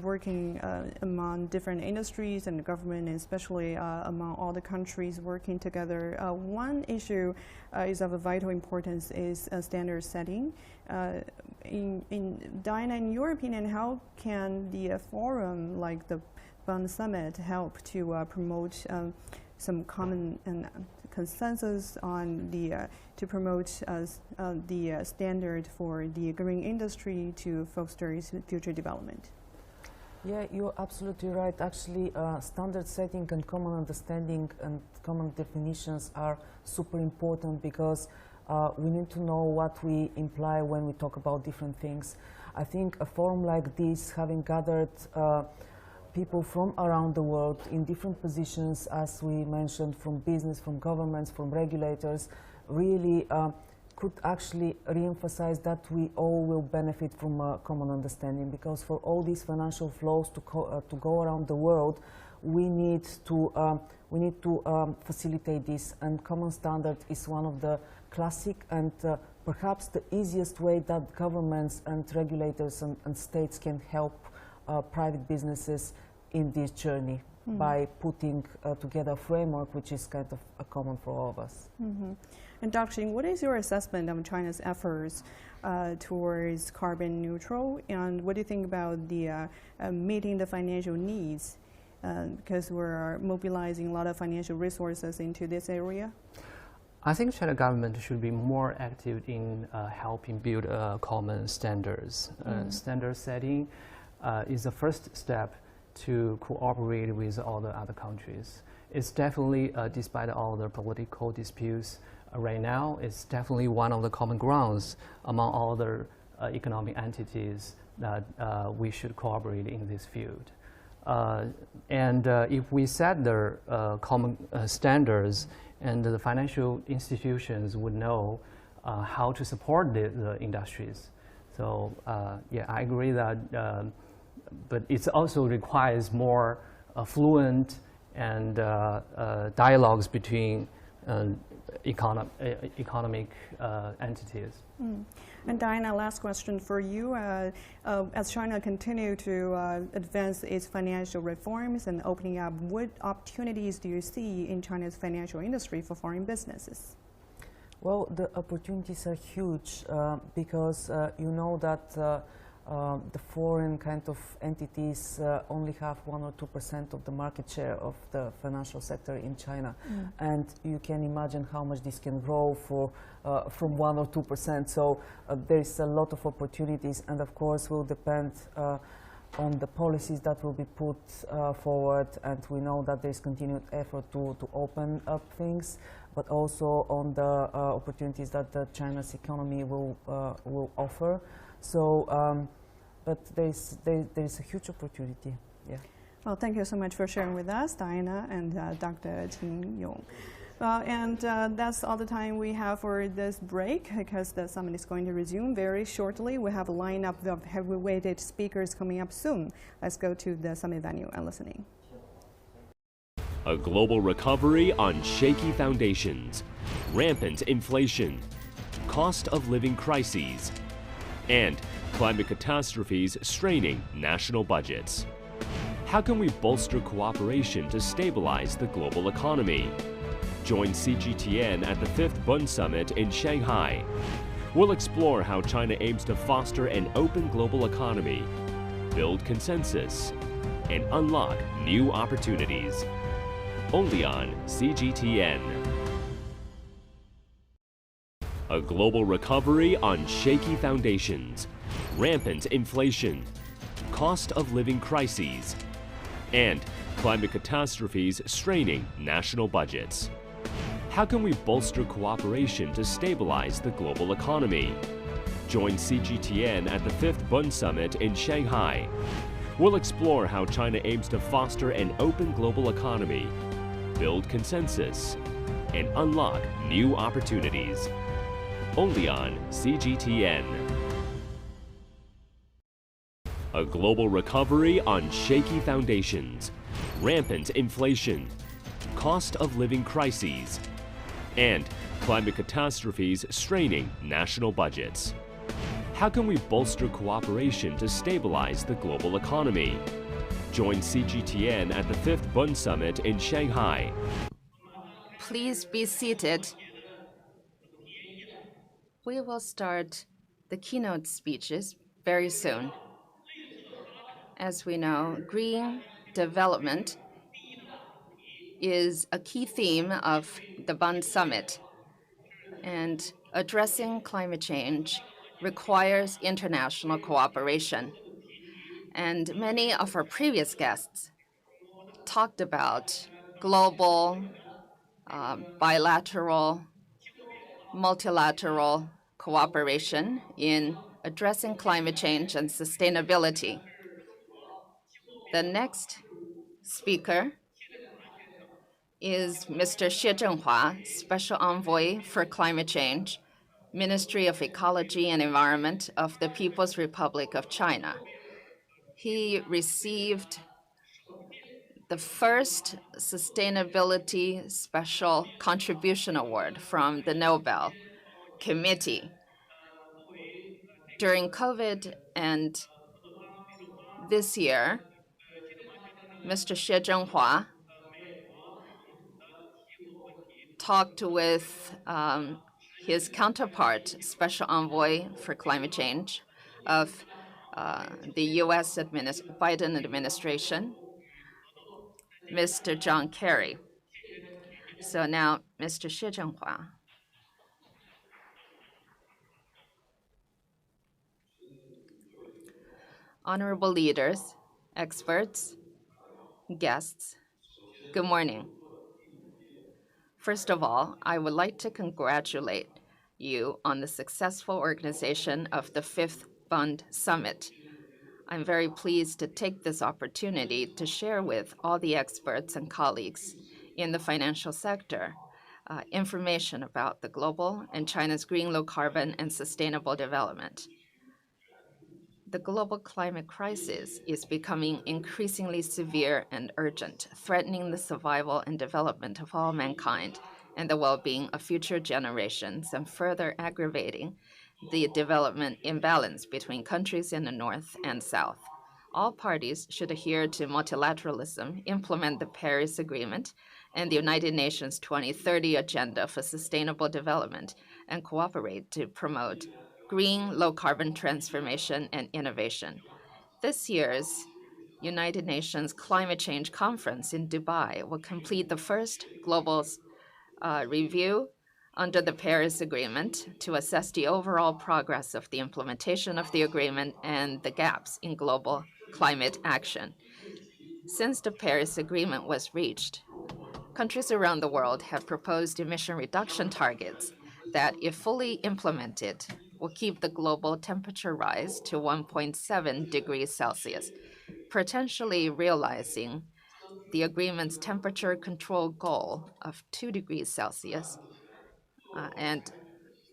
working among different industries and the government, and especially among all the countries working together, one issue is of a vital importance is standard setting. Diana, in your opinion, how can the forum like the Bund Summit help to promote some common consensus on to promote the standard for the green industry to foster its future development? Yeah, you're absolutely right. Actually, standard setting and common understanding and common definitions are super important, because we need to know what we imply when we talk about different things. I think a forum like this, having gathered people from around the world in different positions, as we mentioned, from business, from governments, from regulators, really could actually re-emphasize that we all will benefit from a common understanding, because for all these financial flows to go around the world, we need to facilitate this, and common standard is one of the classic and perhaps the easiest way that governments and regulators and states can help private businesses in this journey. by putting together a framework which is kind of common for all of us. And Dr. Xing, what is your assessment of China's efforts towards carbon neutral, and what do you think about the meeting the financial needs, because we're mobilizing a lot of financial resources into this area? I think China government should be more active in helping build common standards. Standard setting is the first step to cooperate with all the other countries. It's definitely, despite all the political disputes right now, it's definitely one of the common grounds among all the economic entities that we should cooperate in this field. If we set the common standards, and the financial institutions would know how to support the industries. So yeah, I agree that, but it also requires more fluent and dialogues between economic entities. And Diana, last question for you. As China continue to advance its financial reforms and opening up, what opportunities do you see in China's financial industry for foreign businesses? Well, the opportunities are huge because you know that the foreign kind of entities only have 1 or 2% of the market share of the financial sector in China. And you can imagine how much this can grow for, from 1 or 2%. So there's a lot of opportunities, and of course will depend on the policies that will be put forward, and we know that there's continued effort to open up things, but also on the opportunities that the China's economy will offer. So, but there's a huge opportunity. Yeah. Well, thank you so much for sharing with us, Diana and Dr. Qing Yong. And that's all the time we have for this break, because the summit is going to resume very shortly. We have a lineup of heavyweighted speakers coming up soon. Let's go to the summit venue and listening. A global recovery on shaky foundations, rampant inflation, cost of living crises, and climate catastrophes straining national budgets. How can we bolster cooperation to stabilize the global economy? Join CGTN at the 5th Bund Summit in Shanghai. We'll explore how China aims to foster an open global economy, build consensus, and unlock new opportunities. Only on CGTN. A global recovery on shaky foundations, rampant inflation, cost of living crises, and climate catastrophes straining national budgets. How can we bolster cooperation to stabilize the global economy? Join CGTN at the 5th Bund Summit in Shanghai. We'll explore how China aims to foster an open global economy, build consensus, and unlock new opportunities. Only on CGTN. A global recovery on shaky foundations, rampant inflation, cost of living crises, and climate catastrophes straining national budgets. How can we bolster cooperation to stabilize the global economy? Join CGTN at the 5th Bund Summit in Shanghai. Please be seated. We will start the keynote speeches very soon. As we know, green development is a key theme of the Bund Summit, and addressing climate change requires international cooperation. And many of our previous guests talked about global, bilateral, multilateral cooperation in addressing climate change and sustainability. The next speaker is Mr. Xie Zhenghua, Special Envoy for Climate Change, Ministry of Ecology and Environment of the People's Republic of China. He received the first Sustainability Special Contribution Award from the Nobel Committee. During COVID and this year, Mr. Xie Zhenghua talked with his counterpart, Special Envoy for Climate Change of the U.S. Biden administration, Mr. John Kerry. So now, Mr. Xie Zhenghua. Honorable leaders, experts, guests, good morning. First of all, I would like to congratulate you on the successful organization of the 5th Bund Summit. I'm very pleased to take this opportunity to share with all the experts and colleagues in the financial sector information about the global and China's green, low carbon, and sustainable development. The global climate crisis is becoming increasingly severe and urgent, threatening the survival and development of all mankind and the well-being of future generations, and further aggravating the development imbalance between countries in the North and South. All parties should adhere to multilateralism, implement the Paris Agreement and the United Nations 2030 Agenda for Sustainable Development, and cooperate to promote green, low-carbon transformation and innovation. This year's United Nations Climate Change Conference in Dubai will complete the first global review under the Paris Agreement to assess the overall progress of the implementation of the agreement and the gaps in global climate action. Since the Paris Agreement was reached, countries around the world have proposed emission reduction targets that, if fully implemented, will keep the global temperature rise to 1.7 degrees Celsius, potentially realizing the agreement's temperature control goal of 2 degrees Celsius and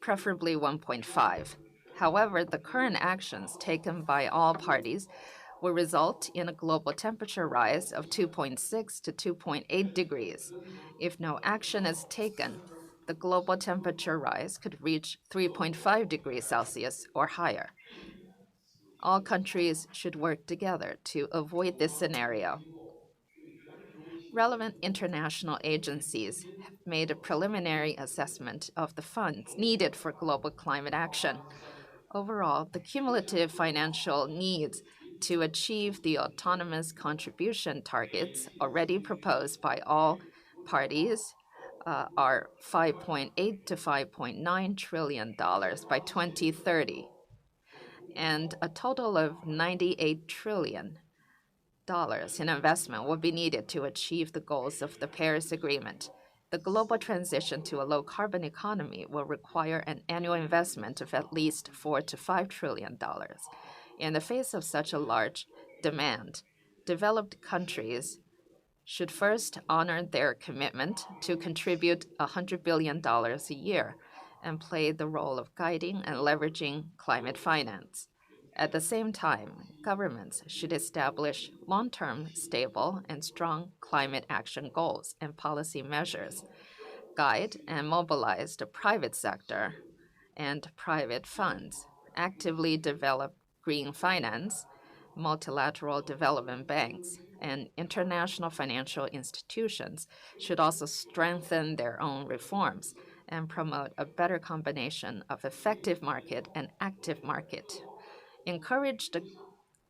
preferably 1.5. However, the current actions taken by all parties will result in a global temperature rise of 2.6 to 2.8 degrees. If no action is taken, the global temperature rise could reach 3.5 degrees Celsius or higher. All countries should work together to avoid this scenario. Relevant international agencies have made a preliminary assessment of the funds needed for global climate action. Overall, the cumulative financial needs to achieve the autonomous contribution targets already proposed by all parties are $5.8 to $5.9 trillion by 2030, and a total of $98 trillion in investment will be needed to achieve the goals of the Paris Agreement. The global transition to a low-carbon economy will require an annual investment of at least $4 to $5 trillion. In the face of such a large demand, developed countries should first honor their commitment to contribute $100 billion a year and play the role of guiding and leveraging climate finance. At the same time, governments should establish long-term, stable, and strong climate action goals and policy measures, guide and mobilize the private sector and private funds, actively develop green finance, multilateral development banks, and international financial institutions should also strengthen their own reforms and promote a better combination of effective market and active market. Encourage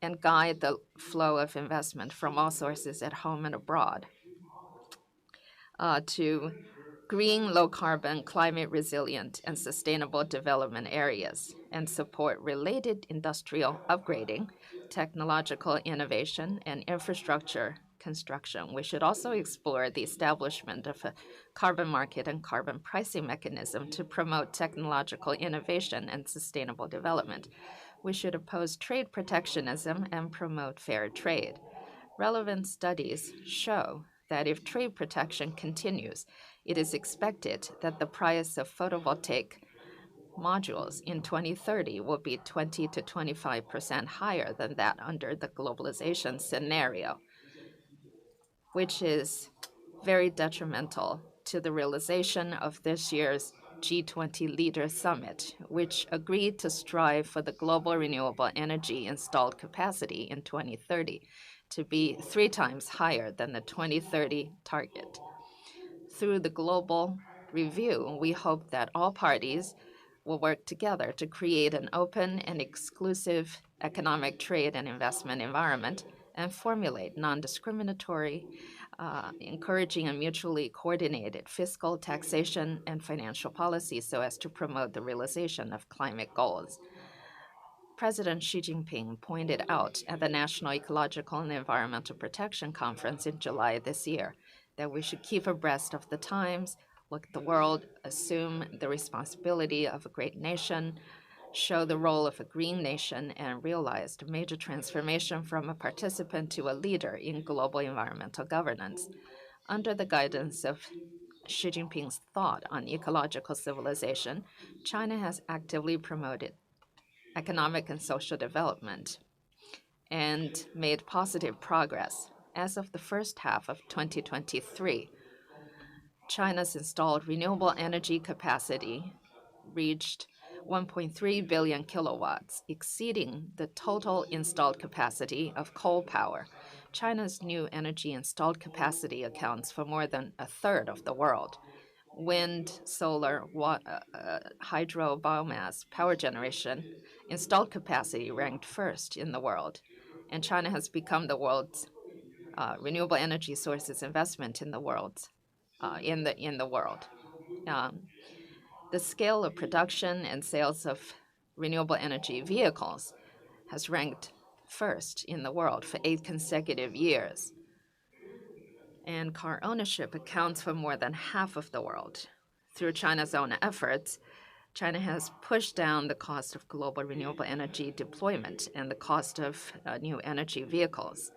and guide the flow of investment from all sources at home and abroad to green, low-carbon, climate-resilient, and sustainable development areas, and support related industrial upgrading, technological innovation, and infrastructure construction. We should also explore the establishment of a carbon market and carbon pricing mechanism to promote technological innovation and sustainable development. We should oppose trade protectionism and promote fair trade. Relevant studies show that if trade protection continues, it is expected that the price of photovoltaic modules in 2030 will be 20 to 25% higher than that under the globalization scenario, which is very detrimental to the realization of this year's G20 Leaders Summit, which agreed to strive for the global renewable energy installed capacity in 2030 to be 3 times higher than the 2030 target. Through the global review, we hope that all parties will work together to create an open and exclusive economic trade and investment environment and formulate non-discriminatory, encouraging a mutually coordinated fiscal, taxation, and financial policy so as to promote the realization of climate goals. President Xi Jinping pointed out at the National Ecological and Environmental Protection Conference in July this year that we should keep abreast of the times, look at the world, assume the responsibility of a great nation, show the role of a green nation, and realized a major transformation from a participant to a leader in global environmental governance. Under the guidance of Xi Jinping's thought on ecological civilization, China has actively promoted economic and social development and made positive progress. As of the first half of 2023, China's installed renewable energy capacity reached 1.3 billion kilowatts, exceeding the total installed capacity of coal power. China's new energy installed capacity accounts for more than a third of the world. Wind, solar, hydro, biomass, power generation, installed capacity ranked first in the world. And China has become the world's renewable energy sources investment in the world. The scale of production and sales of renewable energy vehicles has ranked first in the world for 8 consecutive years. And car ownership accounts for more than half of the world. Through China's own efforts, China has pushed down the cost of global renewable energy deployment and the cost of new energy vehicles,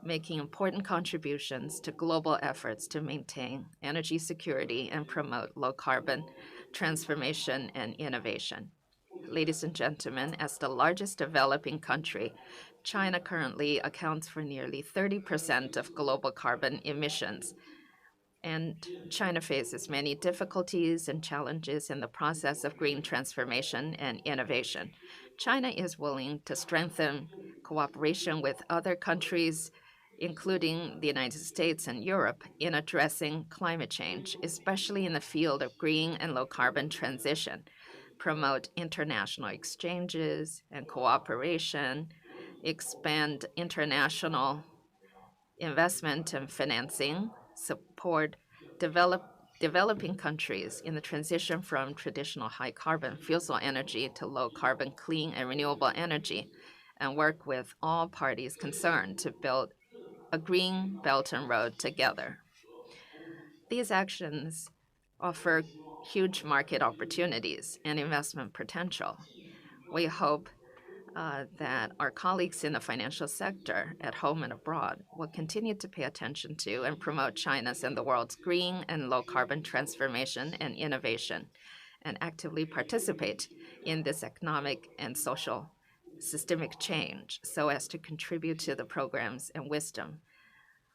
making important contributions to global efforts to maintain energy security and promote low-carbon transformation and innovation. Ladies and gentlemen, as the largest developing country, China currently accounts for nearly 30% of global carbon emissions. And China faces many difficulties and challenges in the process of green transformation and innovation. China is willing to strengthen cooperation with other countries, including the United States and Europe, in addressing climate change, especially in the field of green and low-carbon transition, promote international exchanges and cooperation, expand international investment and financing, support developing countries in the transition from traditional high-carbon fossil energy to low-carbon, clean, and renewable energy, and work with all parties concerned to build a green Belt and Road together. These actions offer huge market opportunities and investment potential. We hope that our colleagues in the financial sector at home and abroad will continue to pay attention to and promote China's and the world's green and low-carbon transformation and innovation, and actively participate in this economic and social systemic change so as to contribute to the programs and wisdom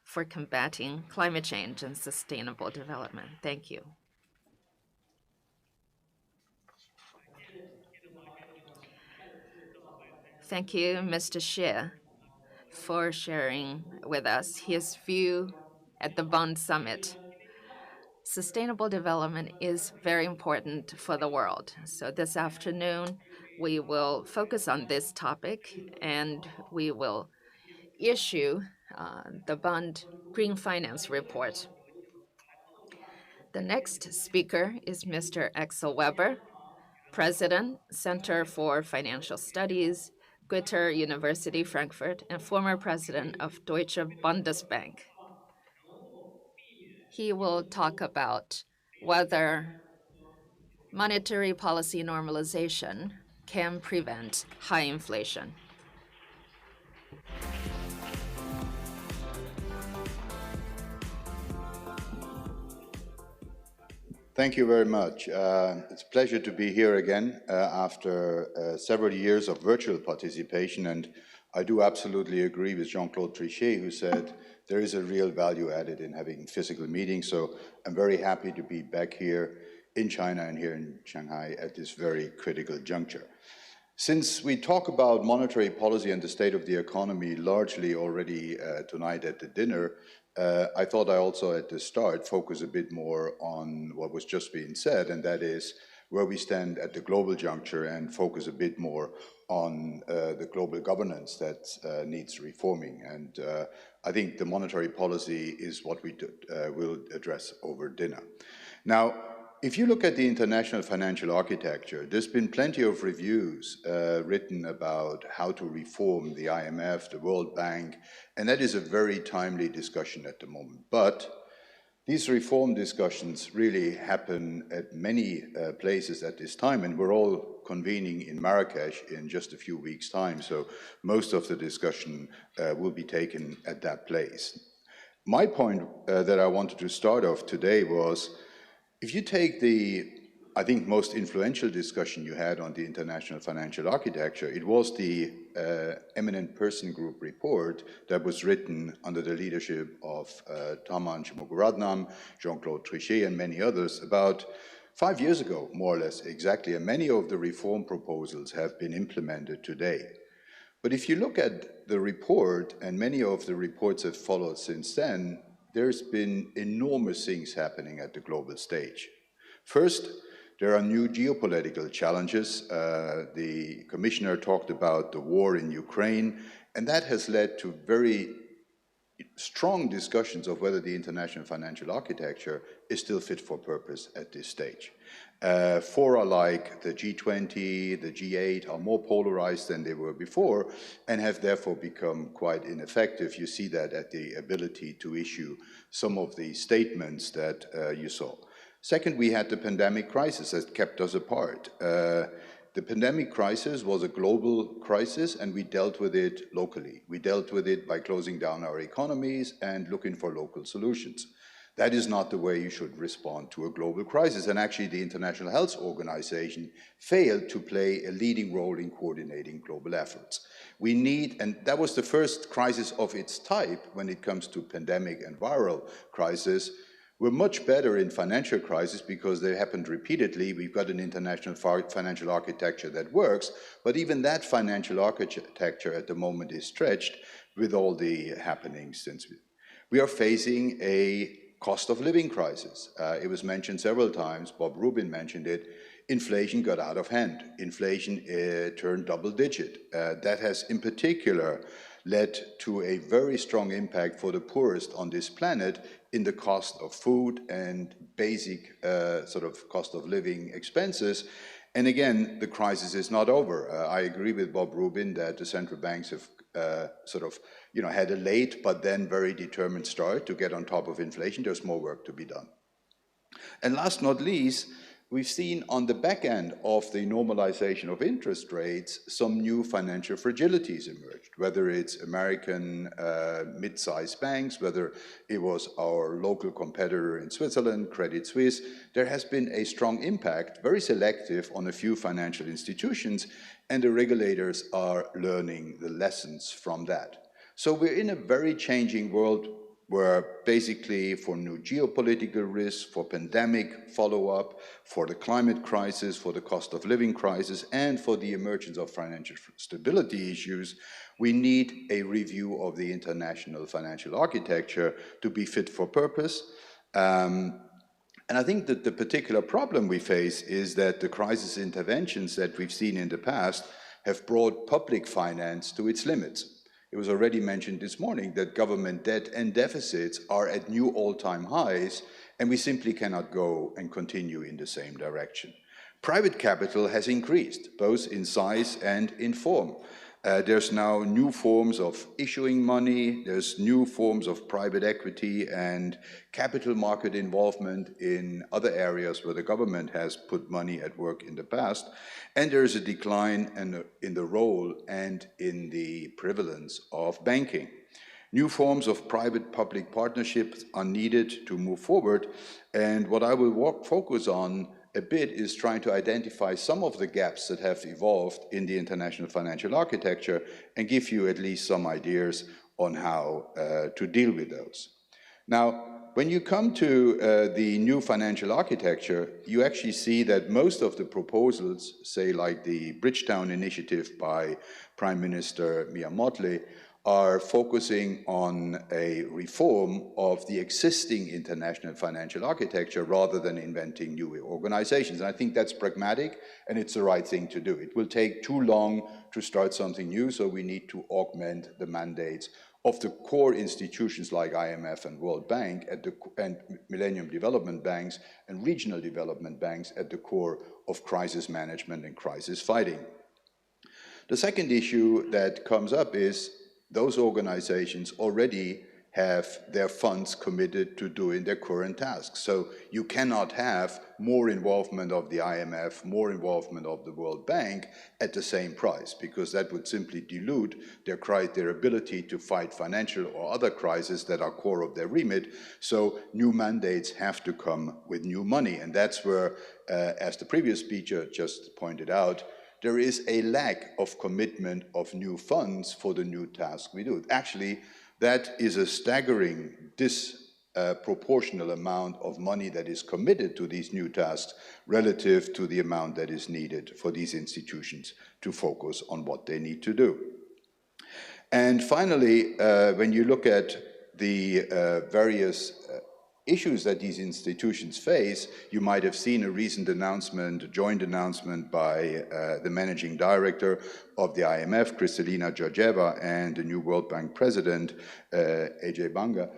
for combating climate change and sustainable development. Thank you. Thank you, Mr. Xie, for sharing with us his view at the Bund Summit. Sustainable development is very important for the world. So this afternoon, we will focus on this topic, and we will issue the Bund Green Finance Report. The next speaker is Mr. Axel Weber, President, Center for Financial Studies, Goethe University, Frankfurt, and former president of Deutsche Bundesbank. He will talk about whether monetary policy normalization can prevent high inflation. Thank you very much. It's a pleasure to be here again after several years of virtual participation, and I do absolutely agree with Jean-Claude Trichet, who said there is a real value added in having physical meetings, so I'm very happy to be back here in China and here in Shanghai at this very critical juncture. Since we talk about monetary policy and the state of the economy largely already tonight at the dinner, I thought I also at the start focus a bit more on what was just being said, and that is where we stand at the global juncture, and focus a bit more on the global governance that needs reforming. And I think the monetary policy is what we will address over dinner. Now, if you look at the international financial architecture, there's been plenty of reviews written about how to reform the IMF, the World Bank, and that is a very timely discussion at the moment. But these reform discussions really happen at many places at this time, and we're all convening in Marrakesh in just a few weeks' time, so most of the discussion will be taken at that place. My point that I wanted to start off today was, if you take the, I think, most influential discussion you had on the international financial architecture, it was the Eminent Person Group report that was written under the leadership of Taman Shanmugaratnam, Jean-Claude Trichet, and many others about 5 years ago, more or less exactly, and many of the reform proposals have been implemented today. But if you look at the report, and many of the reports that followed since then, there's been enormous things happening at the global stage. First, there are new geopolitical challenges. The commissioner talked about the war in Ukraine, and that has led to very strong discussions of whether the international financial architecture is still fit for purpose at this stage. Fora like the G20, the G8 are more polarized than they were before and have therefore become quite ineffective. You see that at the ability to issue some of the statements that you saw. Second, we had the pandemic crisis that kept us apart. The pandemic crisis was a global crisis, and we dealt with it locally. We dealt with it by closing down our economies and looking for local solutions. That is not the way you should respond to a global crisis. And actually, the International Health Organization failed to play a leading role in coordinating global efforts. We need, and that was the first crisis of its type when it comes to pandemic and viral crisis. We're much better in financial crisis because they happened repeatedly. We've got an international financial architecture that works, but even that financial architecture at the moment is stretched with all the happenings since we are facing a cost of living crisis. It was mentioned several times, Bob Rubin mentioned it. Inflation got out of hand. Inflation turned double digit. That has in particular led to a very strong impact for the poorest on this planet in the cost of food and basic sort of cost of living expenses. And again, the crisis is not over. I agree with Bob Rubin that the central banks have had a late but then very determined start to get on top of inflation. There's more work to be done. And last not least, we've seen on the back end of the normalization of interest rates, some new financial fragilities emerged, whether it's American mid-sized banks, whether it was our local competitor in Switzerland, Credit Suisse. There has been a strong impact, very selective, on a few financial institutions, and the regulators are learning the lessons from that. So we're in a very changing world where basically for new geopolitical risks, for pandemic follow-up, for the climate crisis, for the cost of living crisis, and for the emergence of financial stability issues, we need a review of the international financial architecture to be fit for purpose. And I think that the particular problem we face is that the crisis interventions that we've seen in the past have brought public finance to its limits. It was already mentioned this morning that government debt and deficits are at new all-time highs, and we simply cannot go and continue in the same direction. Private capital has increased, both in size and in form. There's now new forms of issuing money, there's new forms of private equity and capital market involvement in other areas where the government has put money at work in the past, and there is a decline in the role and in the prevalence of banking. New forms of private-public partnerships are needed to move forward, and what I will focus on a bit is trying to identify some of the gaps that have evolved in the international financial architecture and give you at least some ideas on how to deal with those. Now, when you come to the new financial architecture, you actually see that most of the proposals, say like the Bridgetown Initiative by Prime Minister Mia Mottley, are focusing on a reform of the existing international financial architecture rather than inventing new organizations. And I think that's pragmatic and it's the right thing to do. It will take too long to start something new, so we need to augment the mandates of the core institutions like IMF and World Bank and Millennium Development Banks and regional development banks at the core of crisis management and crisis fighting. The second issue that comes up is those organizations already have their funds committed to doing their current tasks. So you cannot have more involvement of the IMF, more involvement of the World Bank at the same price, because that would simply dilute their ability to fight financial or other crises that are core of their remit. So new mandates have to come with new money. And that's where, as the previous speaker just pointed out, there is a lack of commitment of new funds for the new task we do. Actually, that is a staggering disproportional amount of money that is committed to these new tasks relative to the amount that is needed for these institutions to focus on what they need to do. And finally, when you look at the various issues that these institutions face, you might have seen a recent announcement, a joint announcement by the managing director of the IMF, Kristalina Georgieva, and the new World Bank president, Ajay Banga,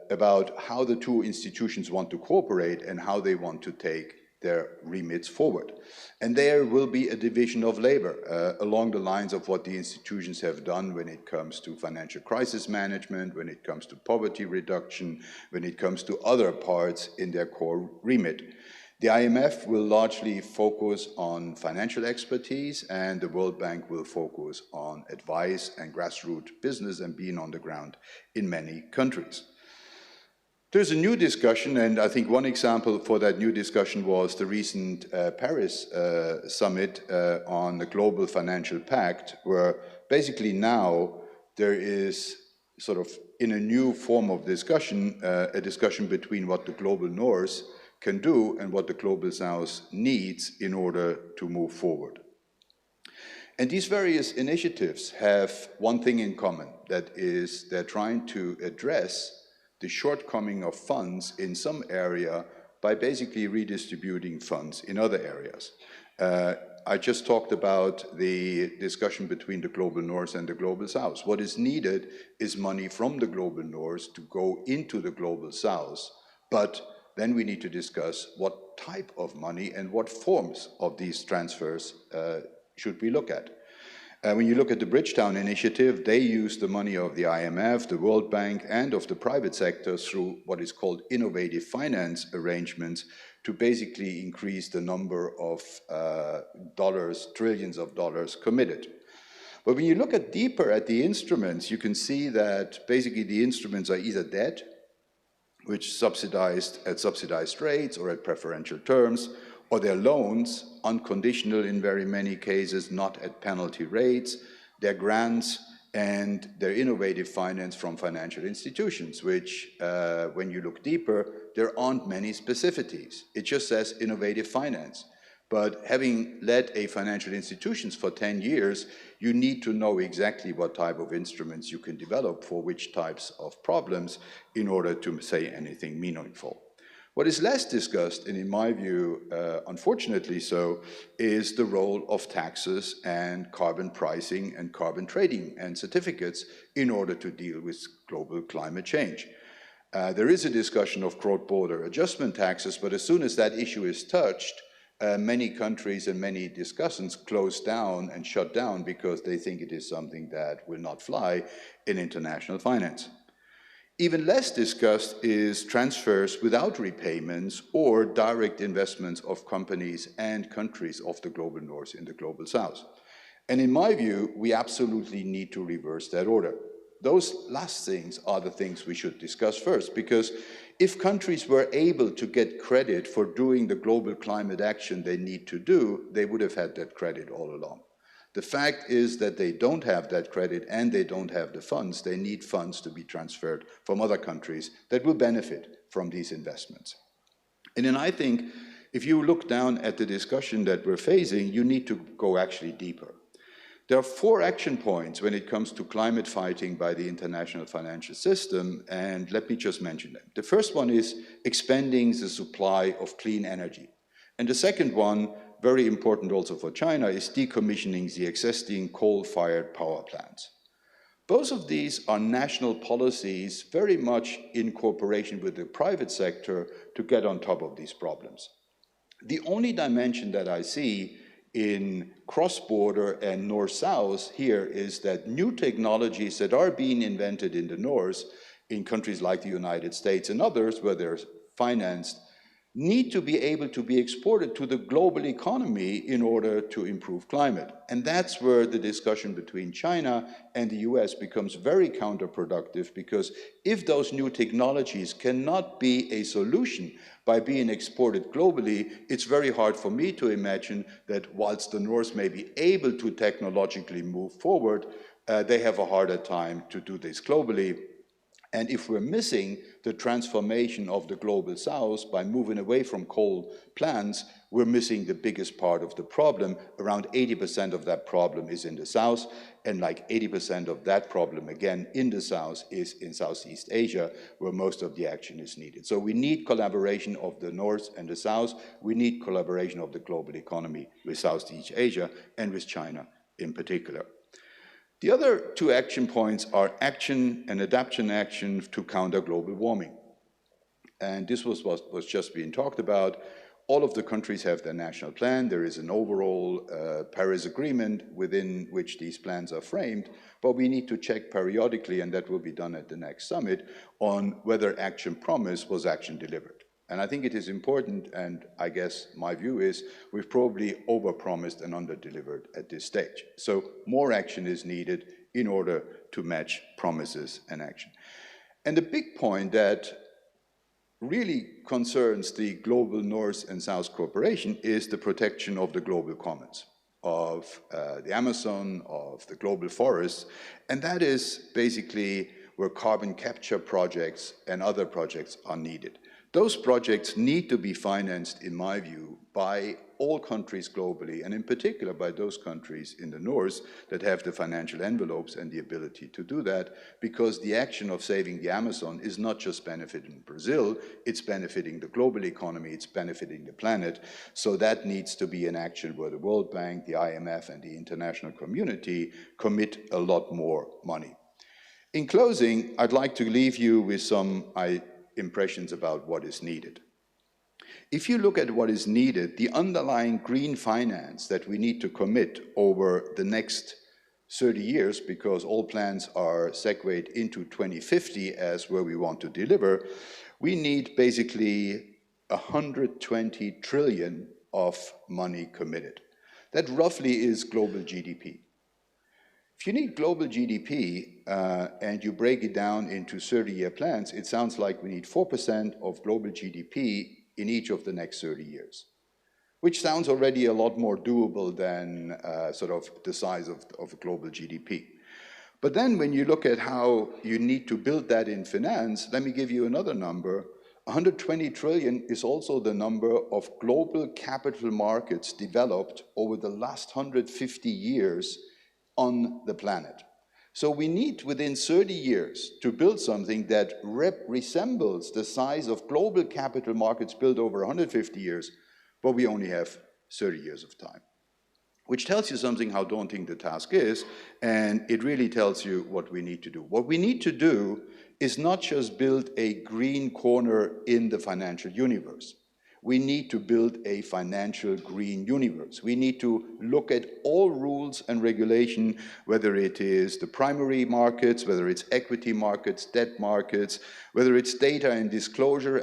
about how the two institutions want to cooperate and how they want to take their remits forward. And there will be a division of labor along the lines of what the institutions have done when it comes to financial crisis management, when it comes to poverty reduction, when it comes to other parts in their core remit. The IMF will largely focus on financial expertise, and the World Bank will focus on advice and grassroots business and being on the ground in many countries. There's a new discussion, and I think one example for that new discussion was the recent Paris summit on the Global Financial Pact, where basically now there is sort of in a new form of discussion, a discussion between what the Global North can do and what the Global South needs in order to move forward. And these various initiatives have one thing in common, that is they're trying to address the shortcoming of funds in some area by basically redistributing funds in other areas. I just talked about the discussion between the Global North and the Global South. What is needed is money from the Global North to go into the Global South, but then we need to discuss what type of money and what forms of these transfers should we look at. When you look at the Bridgetown Initiative, they use the money of the IMF, the World Bank, and of the private sector through what is called innovative finance arrangements to basically increase the number of trillions of dollars committed. But when you look at deeper at the instruments, you can see that basically the instruments are either debt, which subsidized at subsidized rates or at preferential terms, or they're loans, unconditional in very many cases, not at penalty rates, they're grants, and they're innovative finance from financial institutions, which, when you look deeper, there aren't many specificities. It just says innovative finance. But having led a financial institutions for 10 years, you need to know exactly what type of instruments you can develop for which types of problems in order to say anything meaningful. What is less discussed, and in my view, unfortunately so, is the role of taxes and carbon pricing and carbon trading and certificates in order to deal with global climate change. There is a discussion of cross-border adjustment taxes, but as soon as that issue is touched, many countries and many discussions close down and shut down because they think it is something that will not fly in international finance. Even less discussed is transfers without repayments or direct investments of companies and countries of the Global North in the Global South. And in my view, we absolutely need to reverse that order. Those last things are the things we should discuss first, because if countries were able to get credit for doing the global climate action they need to do, they would have had that credit all along. The fact is that they don't have that credit and they don't have the funds. They need funds to be transferred from other countries that will benefit from these investments. And then I think if you look down at the discussion that we're facing, you need to go actually deeper. There are 4 action points when it comes to climate fighting by the international financial system, and let me just mention them. The first one is expanding the supply of clean energy. And the second one, very important also for China, is decommissioning the existing coal-fired power plants. Both of these are national policies very much in cooperation with the private sector to get on top of these problems. The only dimension that I see in cross-border and north-south here is that new technologies that are being invented in the north, in countries like the United States and others where they're financed, need to be able to be exported to the global economy in order to improve climate. And that's where the discussion between China and the US becomes very counterproductive, because if those new technologies cannot be a solution by being exported globally, it's very hard for me to imagine that whilst the North may be able to technologically move forward, they have a harder time to do this globally. And if we're missing the transformation of the global South by moving away from coal plants, we're missing the biggest part of the problem. Around 80% of that problem is in the South, and like 80% of that problem, again, in the South is in Southeast Asia, where most of the action is needed. So we need collaboration of the North and the South. We need collaboration of the global economy with Southeast Asia and with China in particular. The other 2 action points are action and adaptation action to counter global warming. And this was what was just being talked about. All of the countries have their national plan. There is an overall Paris Agreement within which these plans are framed, but we need to check periodically, and that will be done at the next summit, on whether action promised was action delivered. And I think it is important, and I guess my view is we've probably overpromised and underdelivered at this stage. So more action is needed in order to match promises and action. And the big point that really concerns the global North and South cooperation is the protection of the global commons, of the Amazon, of the global forests, and that is basically where carbon capture projects and other projects are needed. Those projects need to be financed, in my view, by all countries globally, and in particular by those countries in the North that have the financial envelopes and the ability to do that, because the action of saving the Amazon is not just benefiting Brazil, it's benefiting the global economy, it's benefiting the planet. So that needs to be an action where the World Bank, the IMF, and the international community commit a lot more money. In closing, I'd like to leave you with some impressions about what is needed. If you look at what is needed, the underlying green finance that we need to commit over the next 30 years, because all plans are segued into 2050 as where we want to deliver, we need basically 120 trillion of money committed. That roughly is global GDP. If you need global GDP and you break it down into 30-year plans, it sounds like we need 4% of global GDP in each of the next 30 years, which sounds already a lot more doable than sort of the size of global GDP. But then when you look at how you need to build that in finance, let me give you another number. 120 trillion is also the number of global capital markets developed over the last 150 years on the planet. So we need within 30 years to build something that resembles the size of global capital markets built over 150 years, but we only have 30 years of time, which tells you something how daunting the task is, and it really tells you what we need to do. What we need to do is not just build a green corner in the financial universe. We need to build a financial green universe. We need to look at all rules and regulation, whether it is the primary markets, whether it's equity markets, debt markets, whether it's data and disclosure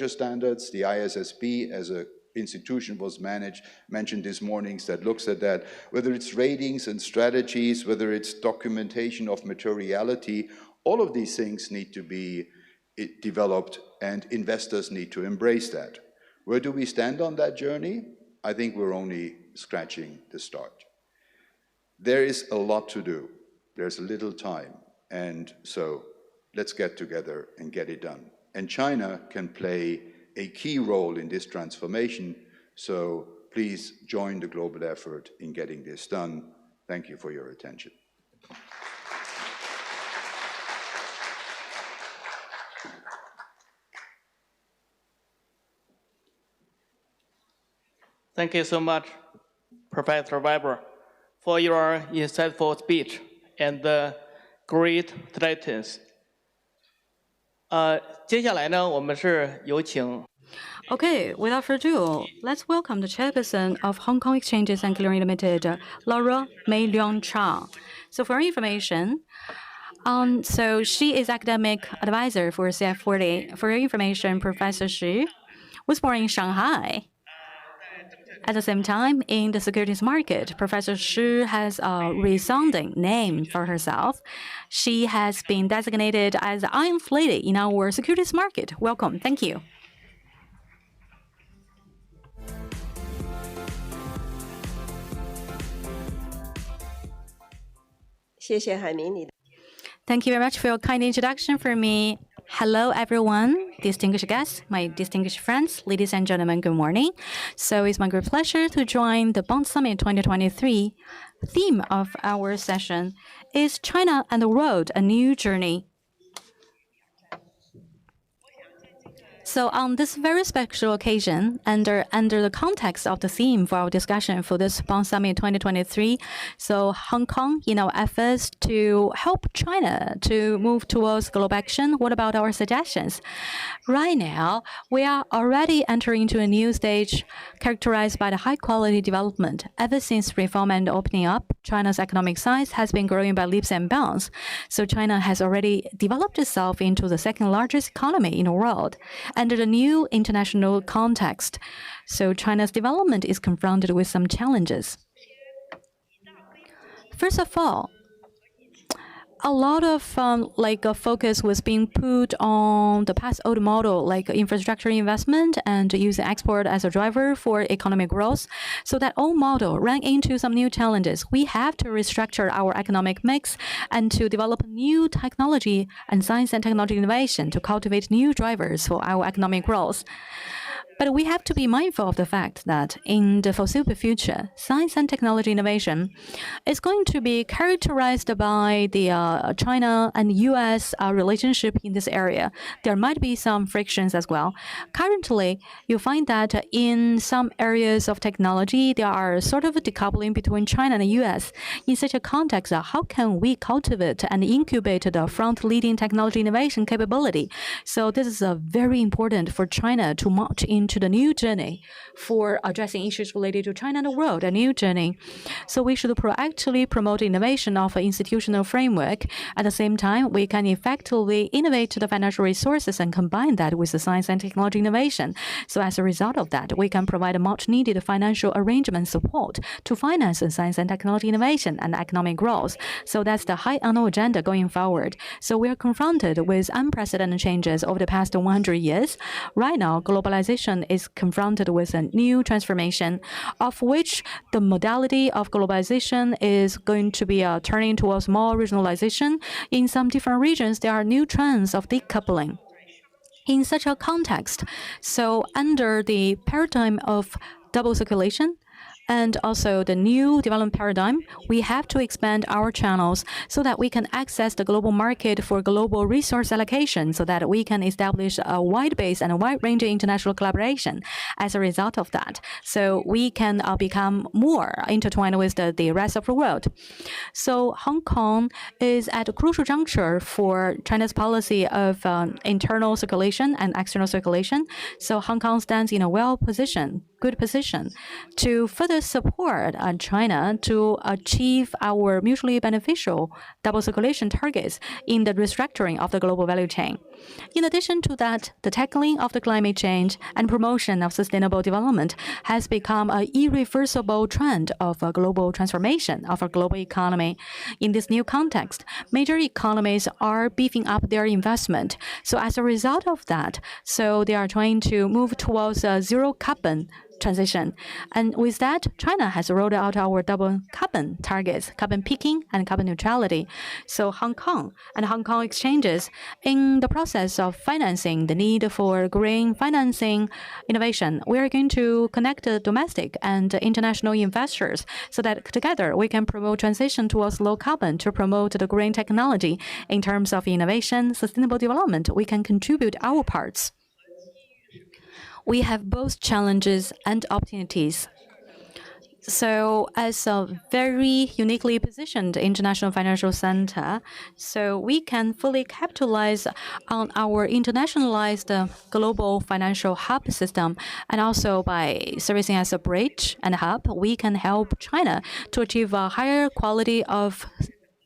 standards. The ISSB as an institution was mentioned this morning that looks at that, whether it's ratings and strategies, whether it's documentation of materiality. All of these things need to be developed, and investors need to embrace that. Where do we stand on that journey? I think we're only scratching the start. There is a lot to do. There's little time. And so let's get together and get it done. And China can play a key role in this transformation. So please join the global effort in getting this done. Thank you for your attention. Thank you so much, Professor Weber, for your insightful speech and the great titles. 接下来呢，我们是有请 Okay, without further ado, let's welcome the chairperson of Hong Kong Exchanges and Clearing Limited, Laura Mei Leong Chang. So for your information, so she is academic advisor for CF40. For your information, Professor Xu was born in Shanghai. At the same time, in the securities market, Professor Xu has a resounding name for herself. She has been designated as the Iron Lady in our securities market. Welcome. Thank you. Thank you very much for your kind introduction for me. Hello, everyone, distinguished guests, my distinguished friends, ladies and gentlemen, good morning. So it's my great pleasure to join the Bund Summit 2023. The theme of our session is China and the World, a New Journey. So on this very special occasion, under the context of the theme for our discussion for this Bund Summit 2023, so Hong Kong, efforts to help China to move towards global action. What about our suggestions? Right now, we are already entering into a new stage characterized by the high-quality development. Ever since reform and opening up, China's economic size has been growing by leaps and bounds. So China has already developed itself into the second largest economy in the world. Under the new international context, so China's development is confronted with some challenges. First of all, a lot of focus was being put on the past old model, like infrastructure investment and using export as a driver for economic growth. So that old model ran into some new challenges. We have to restructure our economic mix and to develop new technology and science and technology innovation to cultivate new drivers for our economic growth. But we have to be mindful of the fact that in the foreseeable future, science and technology innovation is going to be characterized by the China and U.S. Relationship in this area. There might be some frictions as well. Currently, you find that in some areas of technology, there are sort of a decoupling between China and the U.S. In such a context, how can we cultivate and incubate the front-leading technology innovation capability? So this is very important for China to march into the new journey for addressing issues related to China and the world, a new journey. So we should proactively promote innovation of an institutional framework. At the same time, we can effectively innovate the financial resources and combine that with the science and technology innovation. So as a result of that, we can provide a much-needed financial arrangement support to finance science and technology innovation and economic growth. So that's the high on our agenda going forward. So we are confronted with unprecedented changes over the past 100 years. Right now, globalization is confronted with a new transformation, of which the modality of globalization is going to be turning towards more regionalization. In some different regions, there are new trends of decoupling. In such a context, so under the paradigm of double circulation, and also the new development paradigm, we have to expand our channels so that we can access the global market for global resource allocation so that we can establish a wide base and a wide range of international collaboration. As a result of that, so we can become more intertwined with the rest of the world. So Hong Kong is at a crucial juncture for China's policy of internal circulation and external circulation. So Hong Kong stands in a good position to further support China to achieve our mutually beneficial double circulation targets in the restructuring of the global value chain. In addition to that, the tackling of the climate change and promotion of sustainable development has become an irreversible trend of a global transformation of our global economy. In this new context, major economies are beefing up their investment. So as a result of that, so they are trying to move towards zero carbon transition. And with that, China has rolled out our double carbon targets, carbon peaking and carbon neutrality. So Hong Kong and Hong Kong exchanges, in the process of financing the need for green financing innovation, we are going to connect domestic and international investors so that together we can promote transition towards low carbon to promote the green technology. In terms of innovation, sustainable development, we can contribute our parts. We have both challenges and opportunities. So as a very uniquely positioned international financial center, so we can fully capitalize on our internationalized global financial hub system, and also by servicing as a bridge and hub, we can help China to achieve a higher quality of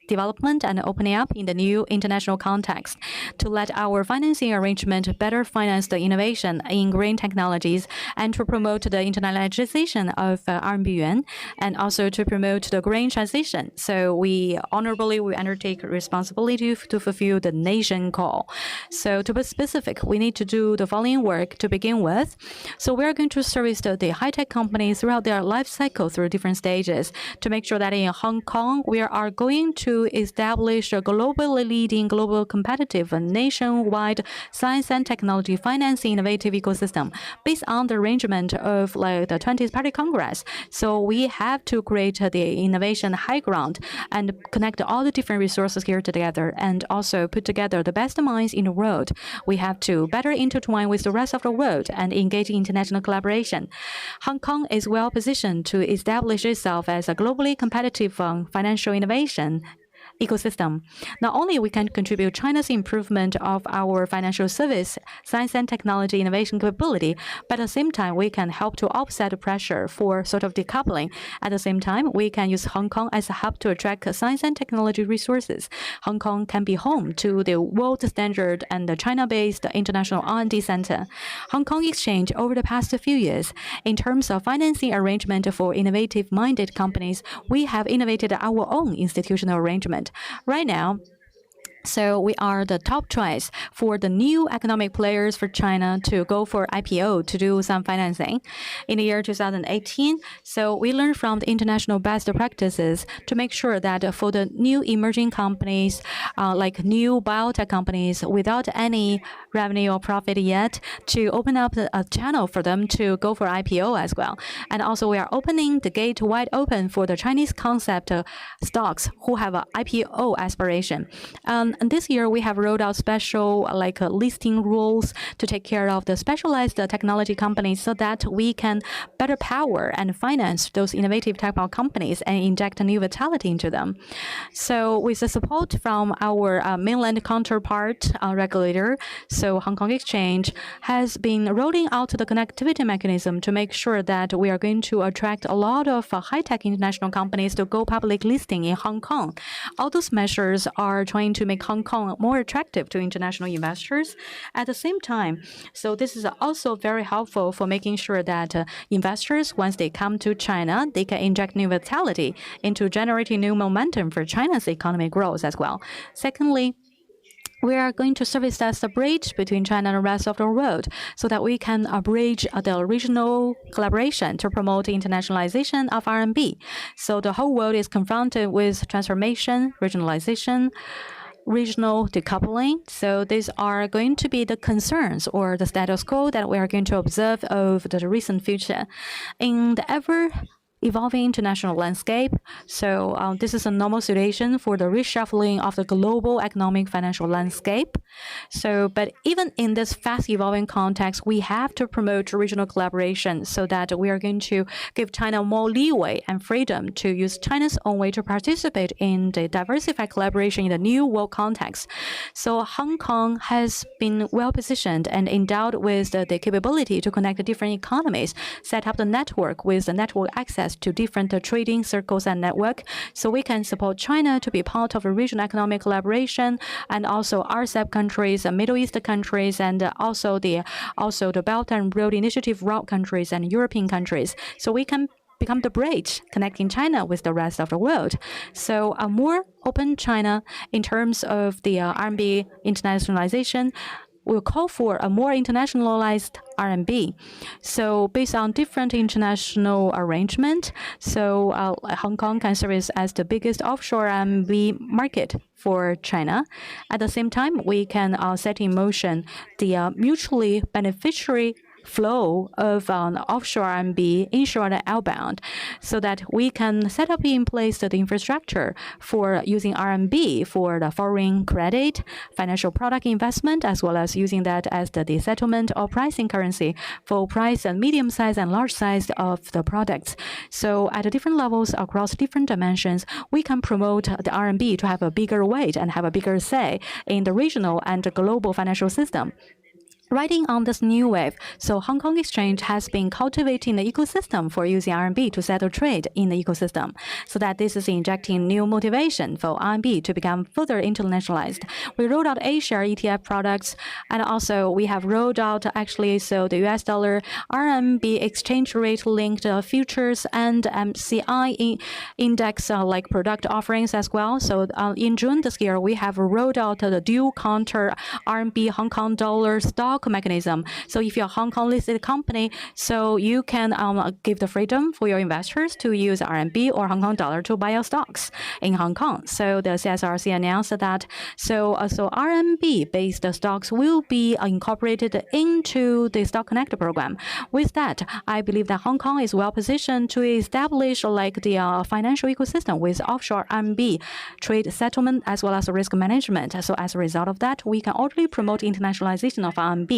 development and opening up in the new international context to let our financing arrangement better finance the innovation in green technologies and to promote the internationalization of RMB yuan and also to promote the green transition. So we honorably will undertake responsibility to fulfill the nation call. So to be specific, we need to do the following work to begin with. So we are going to service the high-tech companies throughout their life cycle through different stages to make sure that in Hong Kong, we are going to establish a globally leading, global competitive, and nationwide science and technology financing innovative ecosystem based on the arrangement of like the 20th Party Congress. So we have to create the innovation high ground and connect all the different resources here together and also put together the best minds in the world. We have to better intertwine with the rest of the world and engage in international collaboration. Hong Kong is well positioned to establish itself as a globally competitive financial innovation ecosystem. Not only we can contribute China's improvement of our financial service, science and technology innovation capability, but at the same time, we can help to offset the pressure for sort of decoupling. At the same time, we can use Hong Kong as a hub to attract science and technology resources. Hong Kong can be home to the world standard and the China-based international R&D center. Hong Kong Exchange over the past few years, in terms of financing arrangement for innovative-minded companies, we have innovated our own institutional arrangement. Right now, so we are the top choice for the new economic players for China to go for IPO to do some financing in the year 2018. So we learned from the international best practices to make sure that for the new emerging companies, like new biotech companies without any revenue or profit yet, to open up a channel for them to go for IPO as well. And also we are opening the gate wide open for the Chinese concept stocks who have an IPO aspiration. And this year, we have rolled out special listing rules to take care of the specialized technology companies so that we can better power and finance those innovative type of companies and inject a new vitality into them. So with the support from our mainland counterpart regulator, so Hong Kong Exchange has been rolling out the connectivity mechanism to make sure that we are going to attract a lot of high-tech international companies to go public listing in Hong Kong. All those measures are trying to make Hong Kong more attractive to international investors. At the same time, so this is also very helpful for making sure that investors, once they come to China, they can inject new vitality into generating new momentum for China's economic growth as well. Secondly, we are going to service as a bridge between China and the rest of the world so that we can bridge the regional collaboration to promote internationalization of RMB. So the whole world is confronted with transformation, regionalization, regional decoupling. So these are going to be the concerns or the status quo that we are going to observe over the recent future. In the evolving international landscape. So this is a normal situation for the reshuffling of the global economic financial landscape. So, but even in this fast evolving context, we have to promote regional collaboration so that we are going to give China more leeway and freedom to use China's own way to participate in the diversified collaboration in the new world context. So Hong Kong has been well positioned and endowed with the capability to connect the different economies, set up the network with the network access to different trading circles and network, so we can support China to be part of a regional economic collaboration and also RCEP countries, Middle East countries, and also the Belt and Road Initiative route countries and European countries. So we can become the bridge connecting China with the rest of the world. So a more open China in terms of the RMB internationalization will call for a more internationalized RMB. So based on different international arrangement, so Hong Kong can serve as the biggest offshore RMB market for China. At the same time, we can set in motion the mutually beneficiary flow of offshore RMB inshore and outbound, so that we can set up in place the infrastructure for using RMB for the foreign credit, financial product investment, as well as using that as the settlement or pricing currency for price and medium size and large size of the products. So at different levels across different dimensions, we can promote the RMB to have a bigger weight and have a bigger say in the regional and the global financial system. Riding on this new wave, so Hong Kong Exchange has been cultivating the ecosystem for using RMB to settle trade in the ecosystem, so that this is injecting new motivation for RMB to become further internationalized. We rolled out A-share ETF products, and also we have rolled out actually the US dollar RMB exchange rate linked futures and MCI index like product offerings as well. So in June this year, we have rolled out the dual counter RMB Hong Kong dollar stock mechanism. So if you're a Hong Kong listed company, so you can give the freedom for your investors to use RMB or Hong Kong dollar to buy your stocks in Hong Kong. So the CSRC announced that so RMB based stocks will be incorporated into the Stock Connect program. With that, I believe that Hong Kong is well positioned to establish like the financial ecosystem with offshore RMB trade settlement as well as risk management. So as a result of that, we can already promote internationalization of RMB.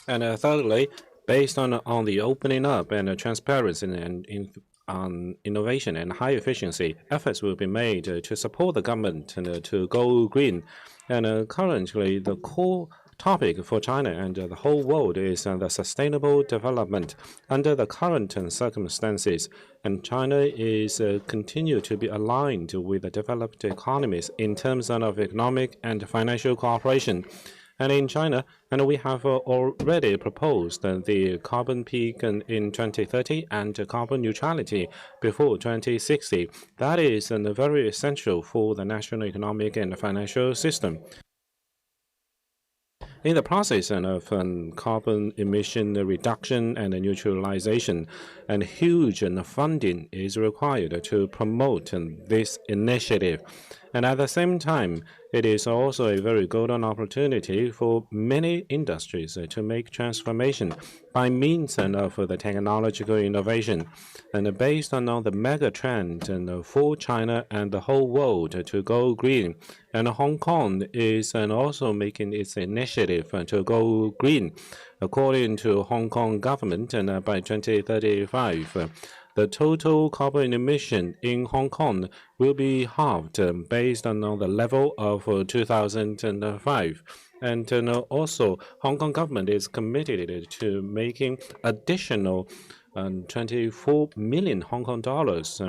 And thirdly, based on the opening up and transparency and innovation and high efficiency, efforts will be made to support the government and to go green. And currently, the core topic for China and the whole world is the sustainable development under the current circumstances. And China is continue to be aligned with the developed economies in terms of economic and financial cooperation. And in China, and we have already proposed the carbon peak in 2030 and carbon neutrality before 2060. That is very essential for the national economic and financial system. In the process of carbon emission reduction and neutralization, and huge funding is required to promote this initiative. And at the same time, it is also a very golden opportunity for many industries to make transformation by means of the technological innovation. And based on the mega trend for China and the whole world to go green, and Hong Kong is also making its initiative to go green. According to Hong Kong government, and by 2035, the total carbon emission in Hong Kong will be halved based on the level of 2005. And also, Hong Kong government is committed to making additional 24 million Hong Kong dollars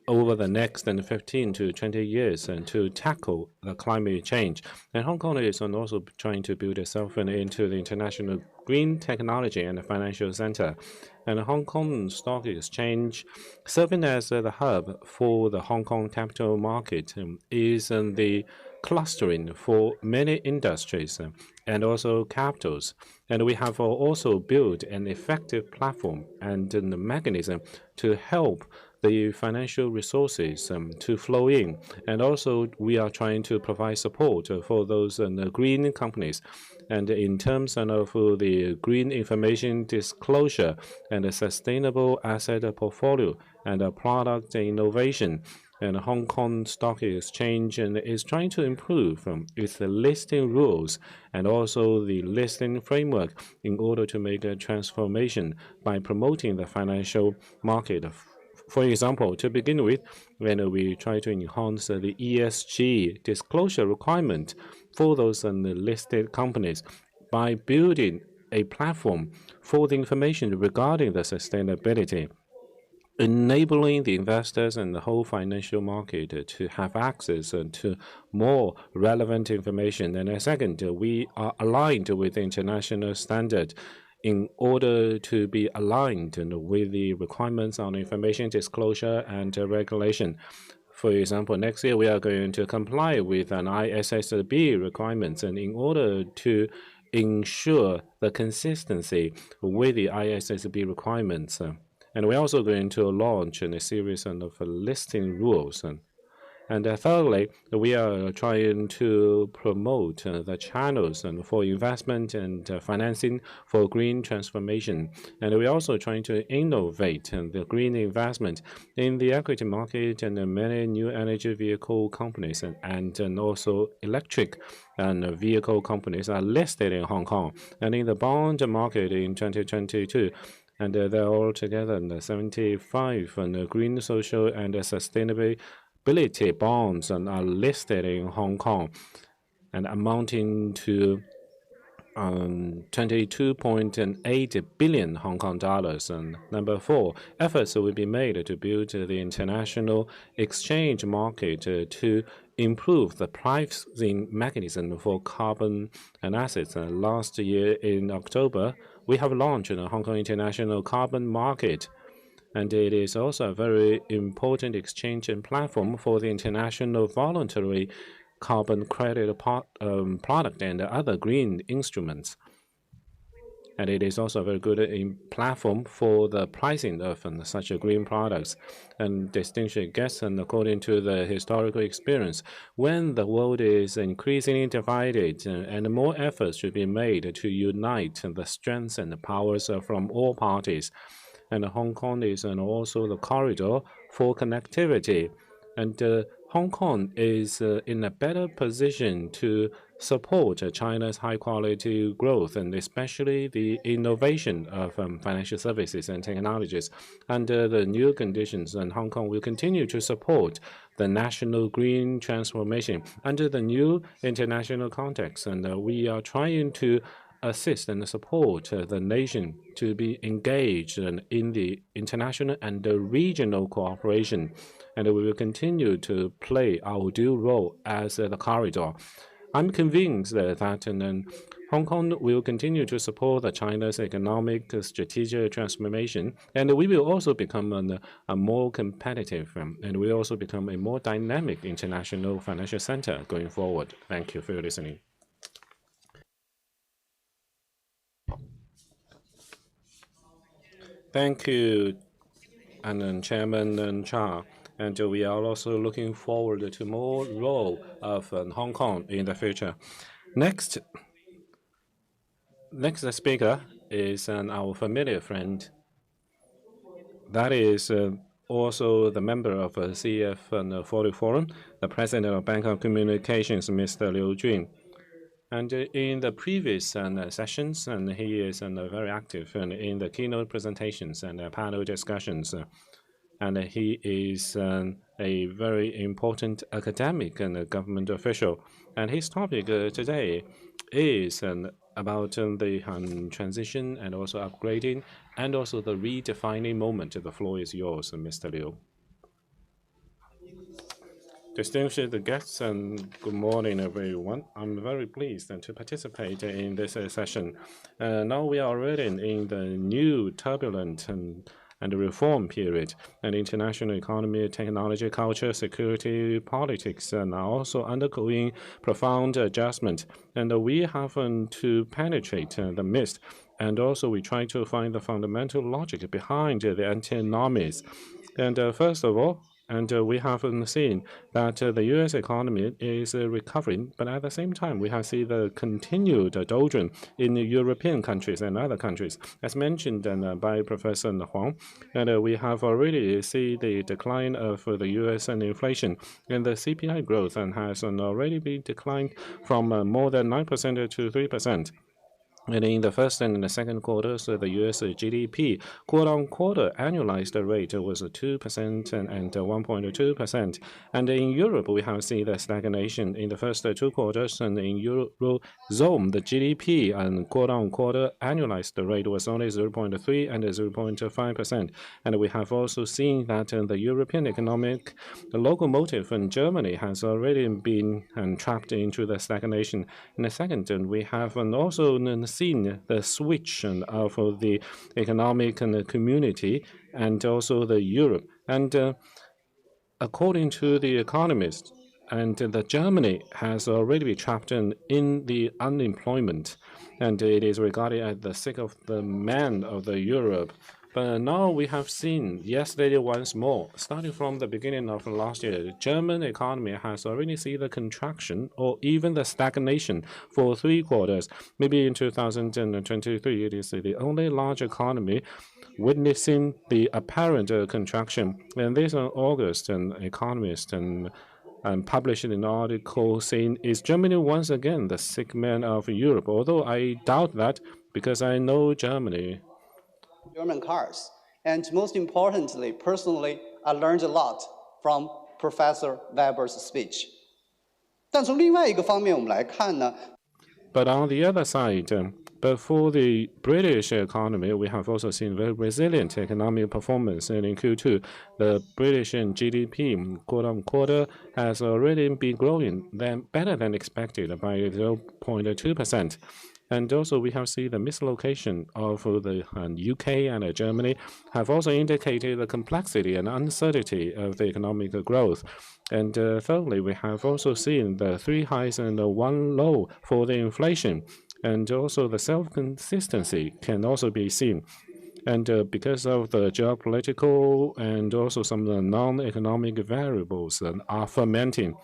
over the next 15 to 20 years to tackle the climate change. And Hong Kong is also trying to build itself into the international green technology and financial center. And Hong Kong Stock Exchange, serving as the hub for the Hong Kong capital market, is the clustering for many industries and also capitals. And we have also built an effective platform and a mechanism to help the financial resources to flow in. And also, we are trying to provide support for those green companies. And in terms of the green information disclosure and a sustainable asset portfolio and a product innovation, and Hong Kong Stock Exchange is trying to improve its listing rules and also the listing framework in order to make a transformation by promoting the financial market. For example, to begin with, when we try to enhance the ESG disclosure requirement for those listed companies by building a platform for the information regarding the sustainability, enabling the investors and the whole financial market to have access to more relevant information. And second, we are aligned with the international standard in order to be aligned with the requirements on information disclosure and regulation. For example, next year we are going to comply with an ISSB requirements, and in order to ensure the consistency with the ISSB requirements, and we're also going to launch a series of listing rules. And thirdly, we are trying to promote the channels for investment and financing for green transformation. And we're also trying to innovate the green investment in the equity market and many new energy vehicle companies and also electric and vehicle companies are listed in Hong Kong. And in the bond market in 2022, and they're all together 75 green, social, and sustainability bonds are listed in Hong Kong and amounting to 22.8 billion Hong Kong dollars. And number 4, efforts will be made to build the international exchange market to improve the pricing mechanism for carbon and assets. Last year in October, we have launched the Hong Kong International Carbon Market, and it is also a very important exchange and platform for the international voluntary carbon credit product and other green instruments. And it is also a very good platform for the pricing of such green products. And distinguished guests, and according to the historical experience, when the world is increasingly divided and more efforts should be made to unite the strengths and the powers from all parties. And Hong Kong is also the corridor for connectivity. And Hong Kong is in a better position to support China's high-quality growth, and especially the innovation of financial services and technologies. Under the new conditions, and Hong Kong will continue to support the national green transformation under the new international context. And we are trying to assist and support the nation to be engaged in the international and the regional cooperation. And we will continue to play our due role as the corridor. I'm convinced that Hong Kong will continue to support China's economic strategic transformation, and we will also become a more competitive and we will also become a more dynamic international financial center going forward. Thank you for your listening. Thank you, and Chairman Cha. And we are also looking forward to more role of Hong Kong in the future. Next speaker is our familiar friend. That is also the member of CF40 Forum, the President of Bank of Communications, Mr. Liu Jun. And in the previous sessions, and he is very active in the keynote presentations and panel discussions. And he is a very important academic and government official. And his topic today is about the transition and also upgrading and also the redefining moment. The floor is yours, Mr. Liu. Distinguished guests, and good morning, everyone. I'm very pleased to participate in this session. Now we are already in the new turbulent and reform period, and international economy, technology, culture, security, politics, and are also undergoing profound adjustment. And we have to penetrate the mist, and also we try to find the fundamental logic behind the antinomies. And first of all, and we have seen that the U.S. economy is recovering, but at the same time, we have seen the continued doldrum in the European countries and other countries. As mentioned by Professor Huang, and we have already seen the decline of the U.S. and inflation, and the CPI growth has already been declined from more than 9% to 3%. And in the first and the second quarters, the U.S. GDP quarter-on-quarter annualized rate was 2% and 1.2%. And in Europe, we have seen the stagnation in the first 2 quarters. And in Eurozone, the GDP and quarter-on-quarter annualized rate was only 0.3 and 0.5%. And we have also seen that the European economic locomotive in Germany has already been trapped into the stagnation. In the second, we have also seen the switch of the economic community and also the Europe. And according to the economists, and the Germany has already been trapped in the unemployment, and it is regarded as the sick of the man of the Europe. But now we have seen yesterday once more, starting from the beginning of last year, the German economy has already seen the contraction or even the stagnation for 3 quarters. Maybe in 2023, it is the only large economy witnessing the apparent contraction. And this in August, an economist and published an article saying, is Germany once again the sick man of Europe? Although I doubt that, because I know Germany. German cars. And most importantly, personally, I learned a lot from Professor Weber's speech. 但从另外一个方面我们来看呢 But on the other side, but for the British economy, we have also seen very resilient economic performance. And in Q2, the British GDP quarter-on-quarter has already been growing better than expected by 0.2%. And also, we have seen the mislocation of the UK and Germany have also indicated the complexity and uncertainty of the economic growth. And thirdly, we have also seen the 3 highs and 1 low for the inflation. And also the self-consistency can also be seen. And because of the geopolitical and also some of the non-economic variables are fermenting,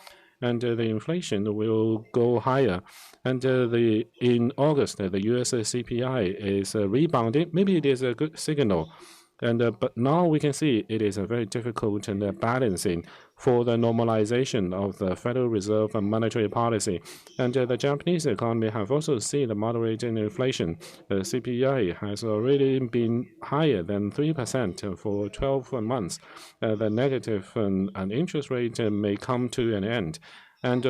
and the inflation will go higher. And in August, the US CPI is rebounding. Maybe it is a good signal. And but now we can see it is a very difficult and balancing for the normalization of the Federal Reserve and monetary policy. And the Japanese economy have also seen the moderating inflation. The CPI has already been higher than 3% for 12 months. The negative interest rate may come to an end. And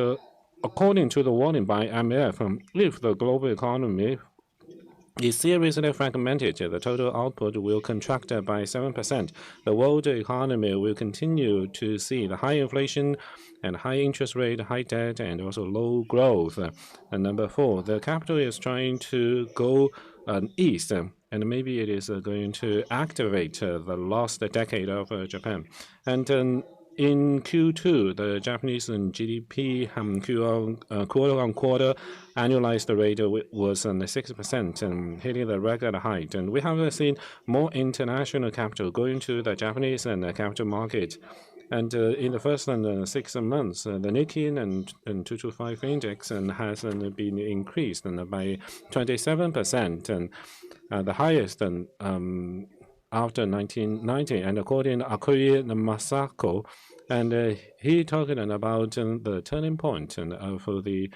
according to the warning by IMF, if the global economy is seriously fragmented, the total output will contract by 7%. The world economy will continue to see the high inflation and high interest rate, high debt, and also low growth. And number 4, the capital is trying to go east, and maybe it is going to activate the lost decade of Japan. And in Q2, the Japanese GDP quarter-on-quarter annualized rate was 6%, hitting the record height. And we have seen more international capital going to the Japanese capital market. And in the first 6 months, the Nikkei and 225 index has been increased by 27%, and the highest after 1990. And according to Akoya Masako, and he talking about the turning point of the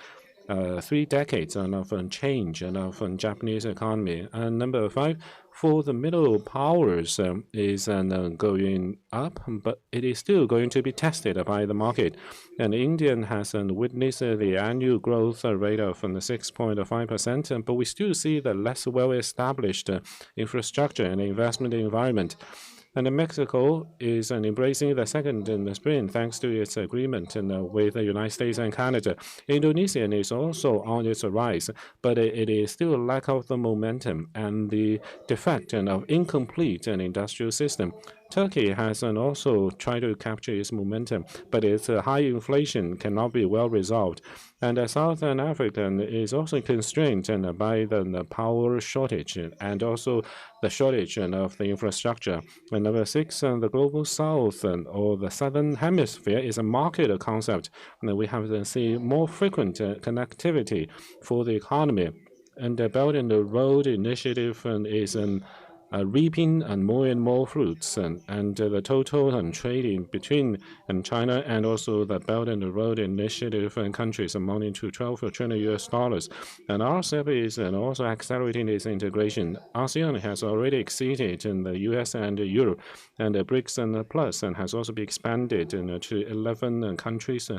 3 decades of change of Japanese economy. And number 5, for the middle powers is going up, but it is still going to be tested by the market. And India has witnessed the annual growth rate of 6.5%, but we still see the less well-established infrastructure and investment environment. And Mexico is embracing the second in the spring thanks to its agreement with the United States and Canada. Indonesia is also on its rise, but it is still lack of the momentum and the defect of incomplete industrial system. Turkey has also tried to capture its momentum, but its high inflation cannot be well resolved. And Southern Africa is also constrained by the power shortage and also the shortage of the infrastructure. And number 6, the global south or the southern hemisphere is a market concept. And we have to see more frequent connectivity for the economy. And the Belt and the Road Initiative is reaping and more fruits, and the total trading between China and also the Belt and the Road Initiative countries amounting to $12 trillion. And RCEP is also accelerating its integration. ASEAN has already exceeded the US and Europe, and the BRICS and Plus has also been expanded to 11 countries.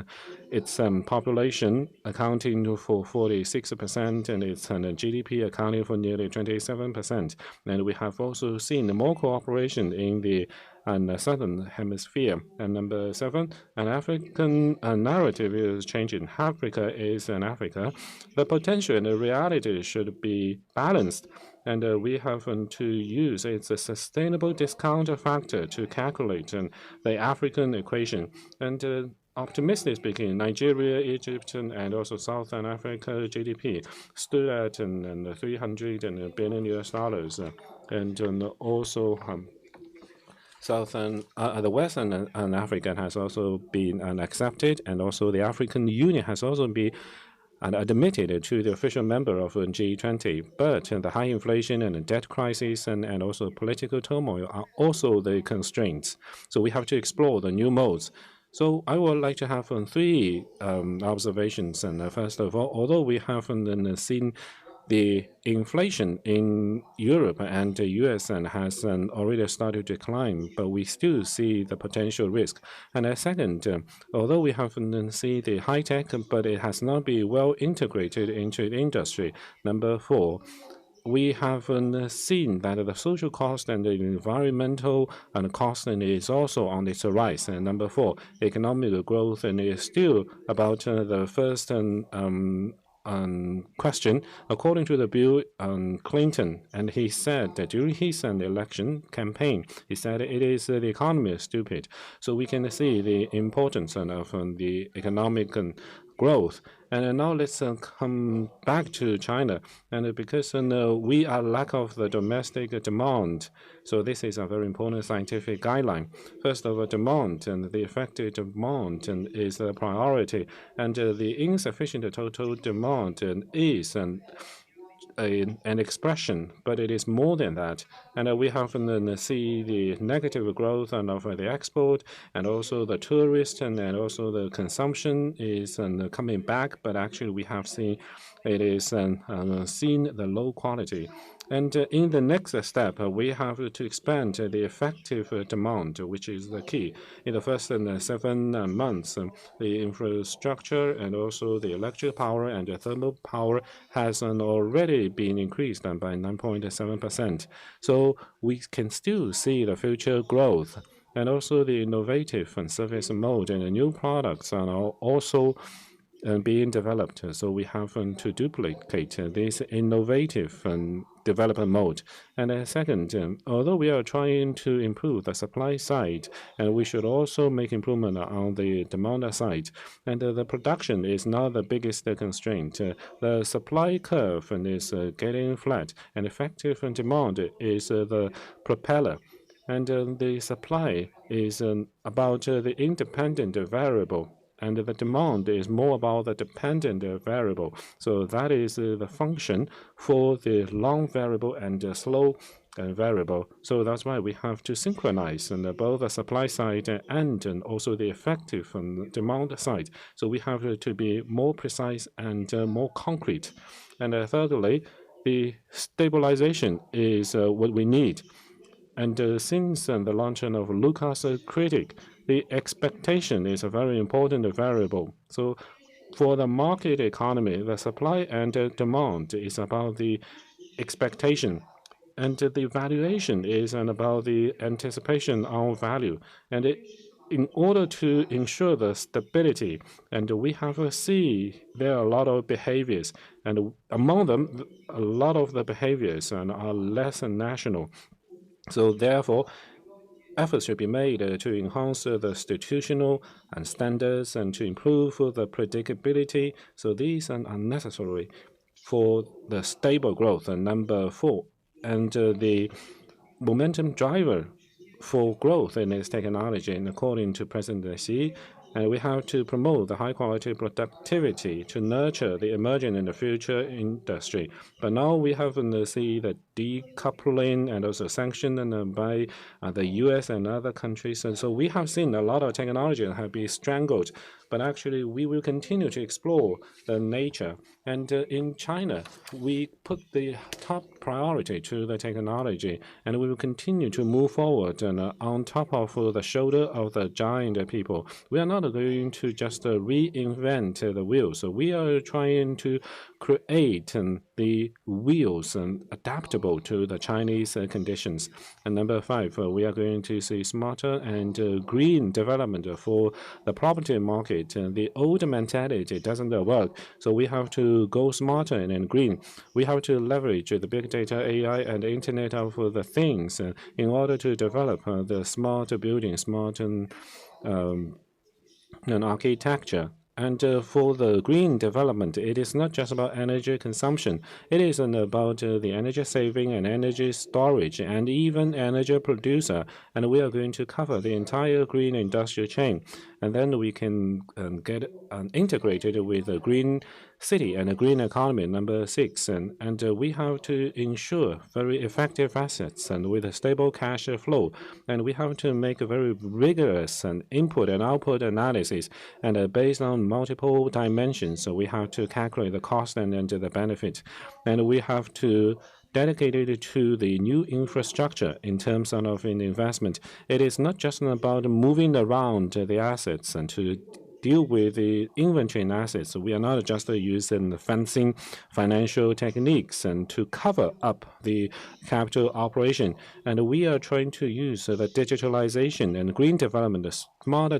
Its population accounting for 46%, and its GDP accounting for nearly 27%. And we have also seen more cooperation in the southern hemisphere. And number 7, an African narrative is changing. Africa is an Africa. The potential and the reality should be balanced. And we have to use its a sustainable discount factor to calculate the African equation. And optimistically speaking, Nigeria, Egypt, and also Southern Africa GDP stood at $300 billion, and also the Western Africa has also been accepted, and also the African Union has also been admitted to the official member of G20. But the high inflation and the debt crisis and also political turmoil are also the constraints. So we have to explore the new modes. So I would like to have 3 observations. And first of all, although we haven't seen the inflation in Europe and the US has already started to climb, but we still see the potential risk. And second, although we haven't seen the high tech, but it has not been well integrated into the industry. Number 4, we haven't seen that the social cost and the environmental cost is also on its rise. And number 4, economic growth is still about the first question, according to the Bill Clinton, and he said that during his election campaign, he said it is the economy is stupid. So we can see the importance of the economic growth. And now let's come back to China. And because we are lack of the domestic demand, so this is a very important scientific guideline. First of all, demand, and the effective demand is the priority, and the insufficient total demand is an expression, but it is more than that. And we have see the negative growth of the export, and also the tourist, and also the consumption is coming back, but actually we have seen it is seen the low quality. And in the next step, we have to expand the effective demand, which is the key. In the first 7 months, the infrastructure and also the electric power and the thermal power has already been increased by 9.7%. So we can still see the future growth. And also the innovative and service mode and the new products are also being developed. So we have to duplicate this innovative development mode. And second, although we are trying to improve the supply side, and we should also make improvement on the demand side. And the production is not the biggest constraint. The supply curve is getting flat, and effective demand is the propeller. And the supply is about the independent variable, and the demand is more about the dependent variable. So that is the function for the long variable and the slow variable. So that's why we have to synchronize both the supply side and also the effective demand side. So we have to be more precise and more concrete. And thirdly, the stabilization is what we need. And since the launch of Lucas Critic, the expectation is a very important variable. So for the market economy, the supply and demand is about the expectation. And the valuation is about the anticipation on value. And in order to ensure the stability, and we have see there are a lot of behaviors, and among them, a lot of the behaviors are less national. So therefore, efforts should be made to enhance the institutional and standards and to improve the predictability. So these are necessary for the stable growth. And number 4, and the momentum driver for growth in this technology, and according to President Xi, we have to promote the high-quality productivity to nurture the emerging and the future industry. But now we have to see the decoupling and also sanction by the U.S. and other countries. And so we have seen a lot of technology that have been strangled. But actually, we will continue to explore the nature. And in China, we put the top priority to the technology, and we will continue to move forward and on top of the shoulder of the giant people. We are not going to just reinvent the wheel. So we are trying to create the wheels adaptable to the Chinese conditions. And number 5, we are going to see smarter and green development for the property market. The old mentality doesn't work, so we have to go smarter and green. We have to leverage the big data, AI, and Internet of the Things in order to develop the smart building, smart architecture. And for the green development, it is not just about energy consumption. It is about the energy saving and energy storage and even energy producer. And we are going to cover the entire green industrial chain. And then we can get integrated with a green city and a green economy, number 6. And we have to ensure very effective assets and with a stable cash flow. And we have to make a very rigorous input and output analysis. And based on multiple dimensions, so we have to calculate the cost and the benefit. And we have to dedicated to the new infrastructure in terms of an investment. It is not just about moving around the assets and to deal with the inventory and assets. We are not just using fancy financial techniques and to cover up the capital operation. And we are trying to use the digitalization and green development, smarter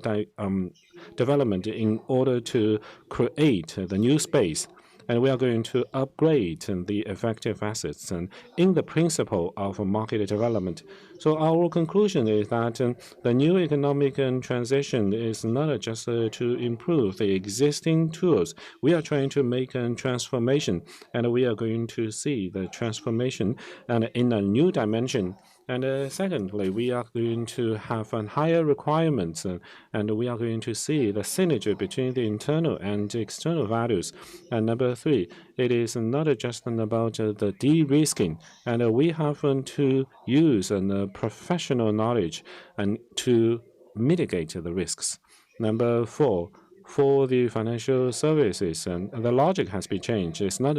development in order to create the new space. And we are going to upgrade the effective assets and in the principle of market development. So our conclusion is that the new economic transition is not just to improve the existing tools. We are trying to make a transformation, and we are going to see the transformation and in a new dimension. And secondly, we are going to have higher requirements, and we are going to see the synergy between the internal and external values. And number 3, it is not just about the de-risking, and we have to use professional knowledge and to mitigate the risks. Number 4, for the financial services, and the logic has been changed. It's not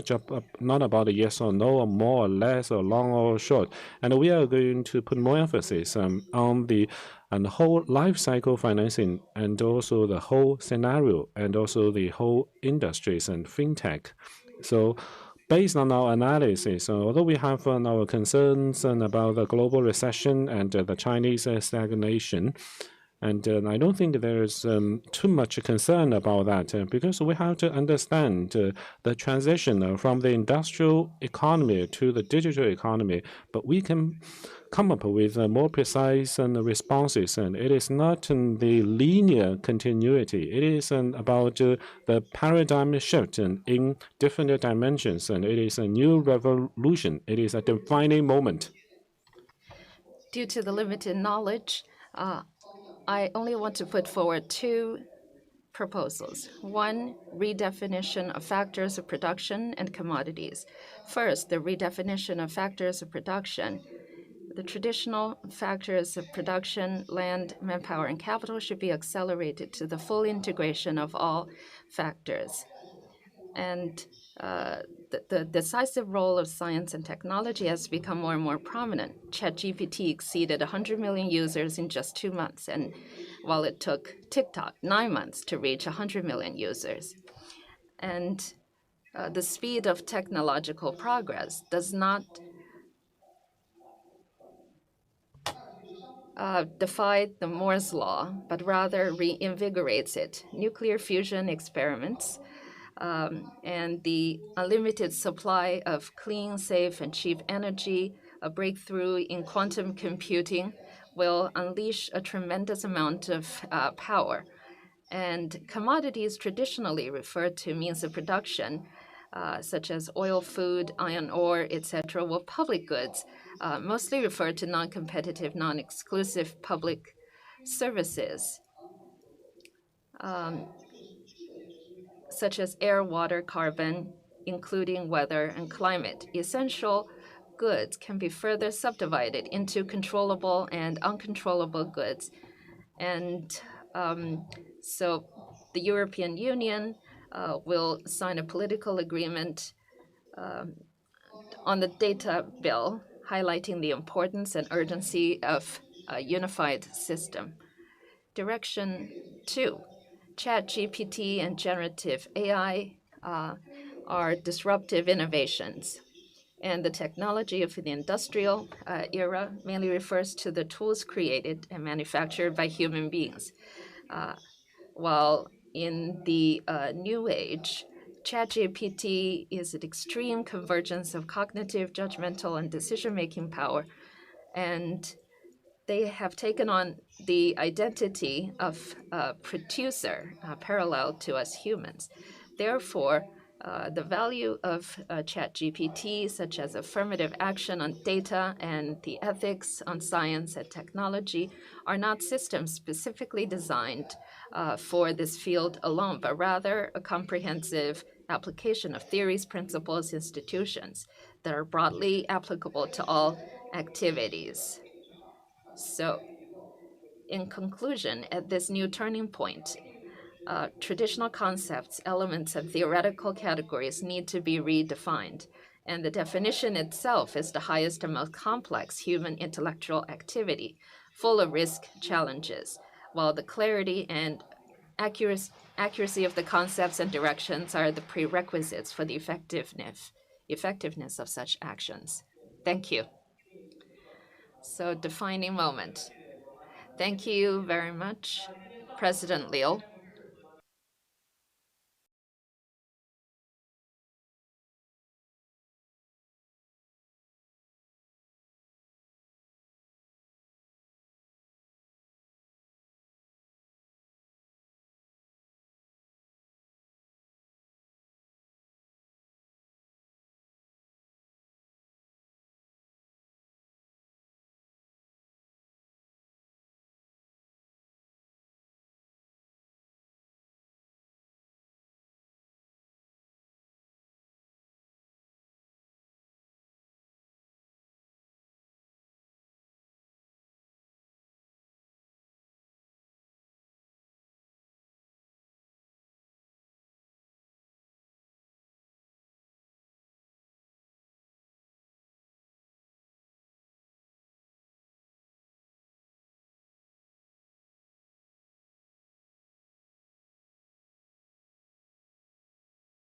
about a yes or no, or more or less, or long or short. And we are going to put more emphasis on the whole life cycle financing, and also the whole scenario, and also the whole industries and fintech. So based on our analysis, although we have our concerns about the global recession and the Chinese stagnation, and I don't think there is too much concern about that because we have to understand the transition from the industrial economy to the digital economy. But we can come up with more precise responses, and it is not the linear continuity. It is about the paradigm shift in different dimensions, and it is a new revolution. It is a defining moment. Due to the limited knowledge, I only want to put forward 2 proposals. 1, redefinition of factors of production and commodities. First, the redefinition of factors of production. The traditional factors of production, land, manpower, and capital should be accelerated to the full integration of all factors. And the decisive role of science and technology has become more and more prominent. ChatGPT exceeded 100 million users in just 2 months, and while it took TikTok 9 months to reach 100 million users. And the speed of technological progress does not defy the Moore's law, but rather reinvigorates it. Nuclear fusion experiments and the unlimited supply of clean, safe, and cheap energy, a breakthrough in quantum computing, will unleash a tremendous amount of power. And commodities traditionally refer to means of production, such as oil, food, iron ore, etc., while public goods mostly refer to non-competitive, non-exclusive public services, such as air, water, carbon, including weather and climate. Essential goods can be further subdivided into controllable and uncontrollable goods. And so the European Union will sign a political agreement on the data bill, highlighting the importance and urgency of a unified system. Direction 2, ChatGPT and generative AI are disruptive innovations. And the technology of the industrial era mainly refers to the tools created and manufactured by human beings. While in the new age, ChatGPT is an extreme convergence of cognitive, judgmental, and decision-making power. And they have taken on the identity of a producer, parallel to us humans. Therefore, the value of ChatGPT, such as affirmative action on data and the ethics on science and technology, are not systems specifically designed for this field alone, but rather a comprehensive application of theories, principles, institutions that are broadly applicable to all activities. So, in conclusion, at this new turning point, traditional concepts, elements, and theoretical categories need to be redefined. And the definition itself is the highest and most complex human intellectual activity, full of risk challenges, while the clarity and accuracy of the concepts and directions are the prerequisites for the effectiveness of such actions. Thank you. So, defining moment. Thank you very much, President Liu.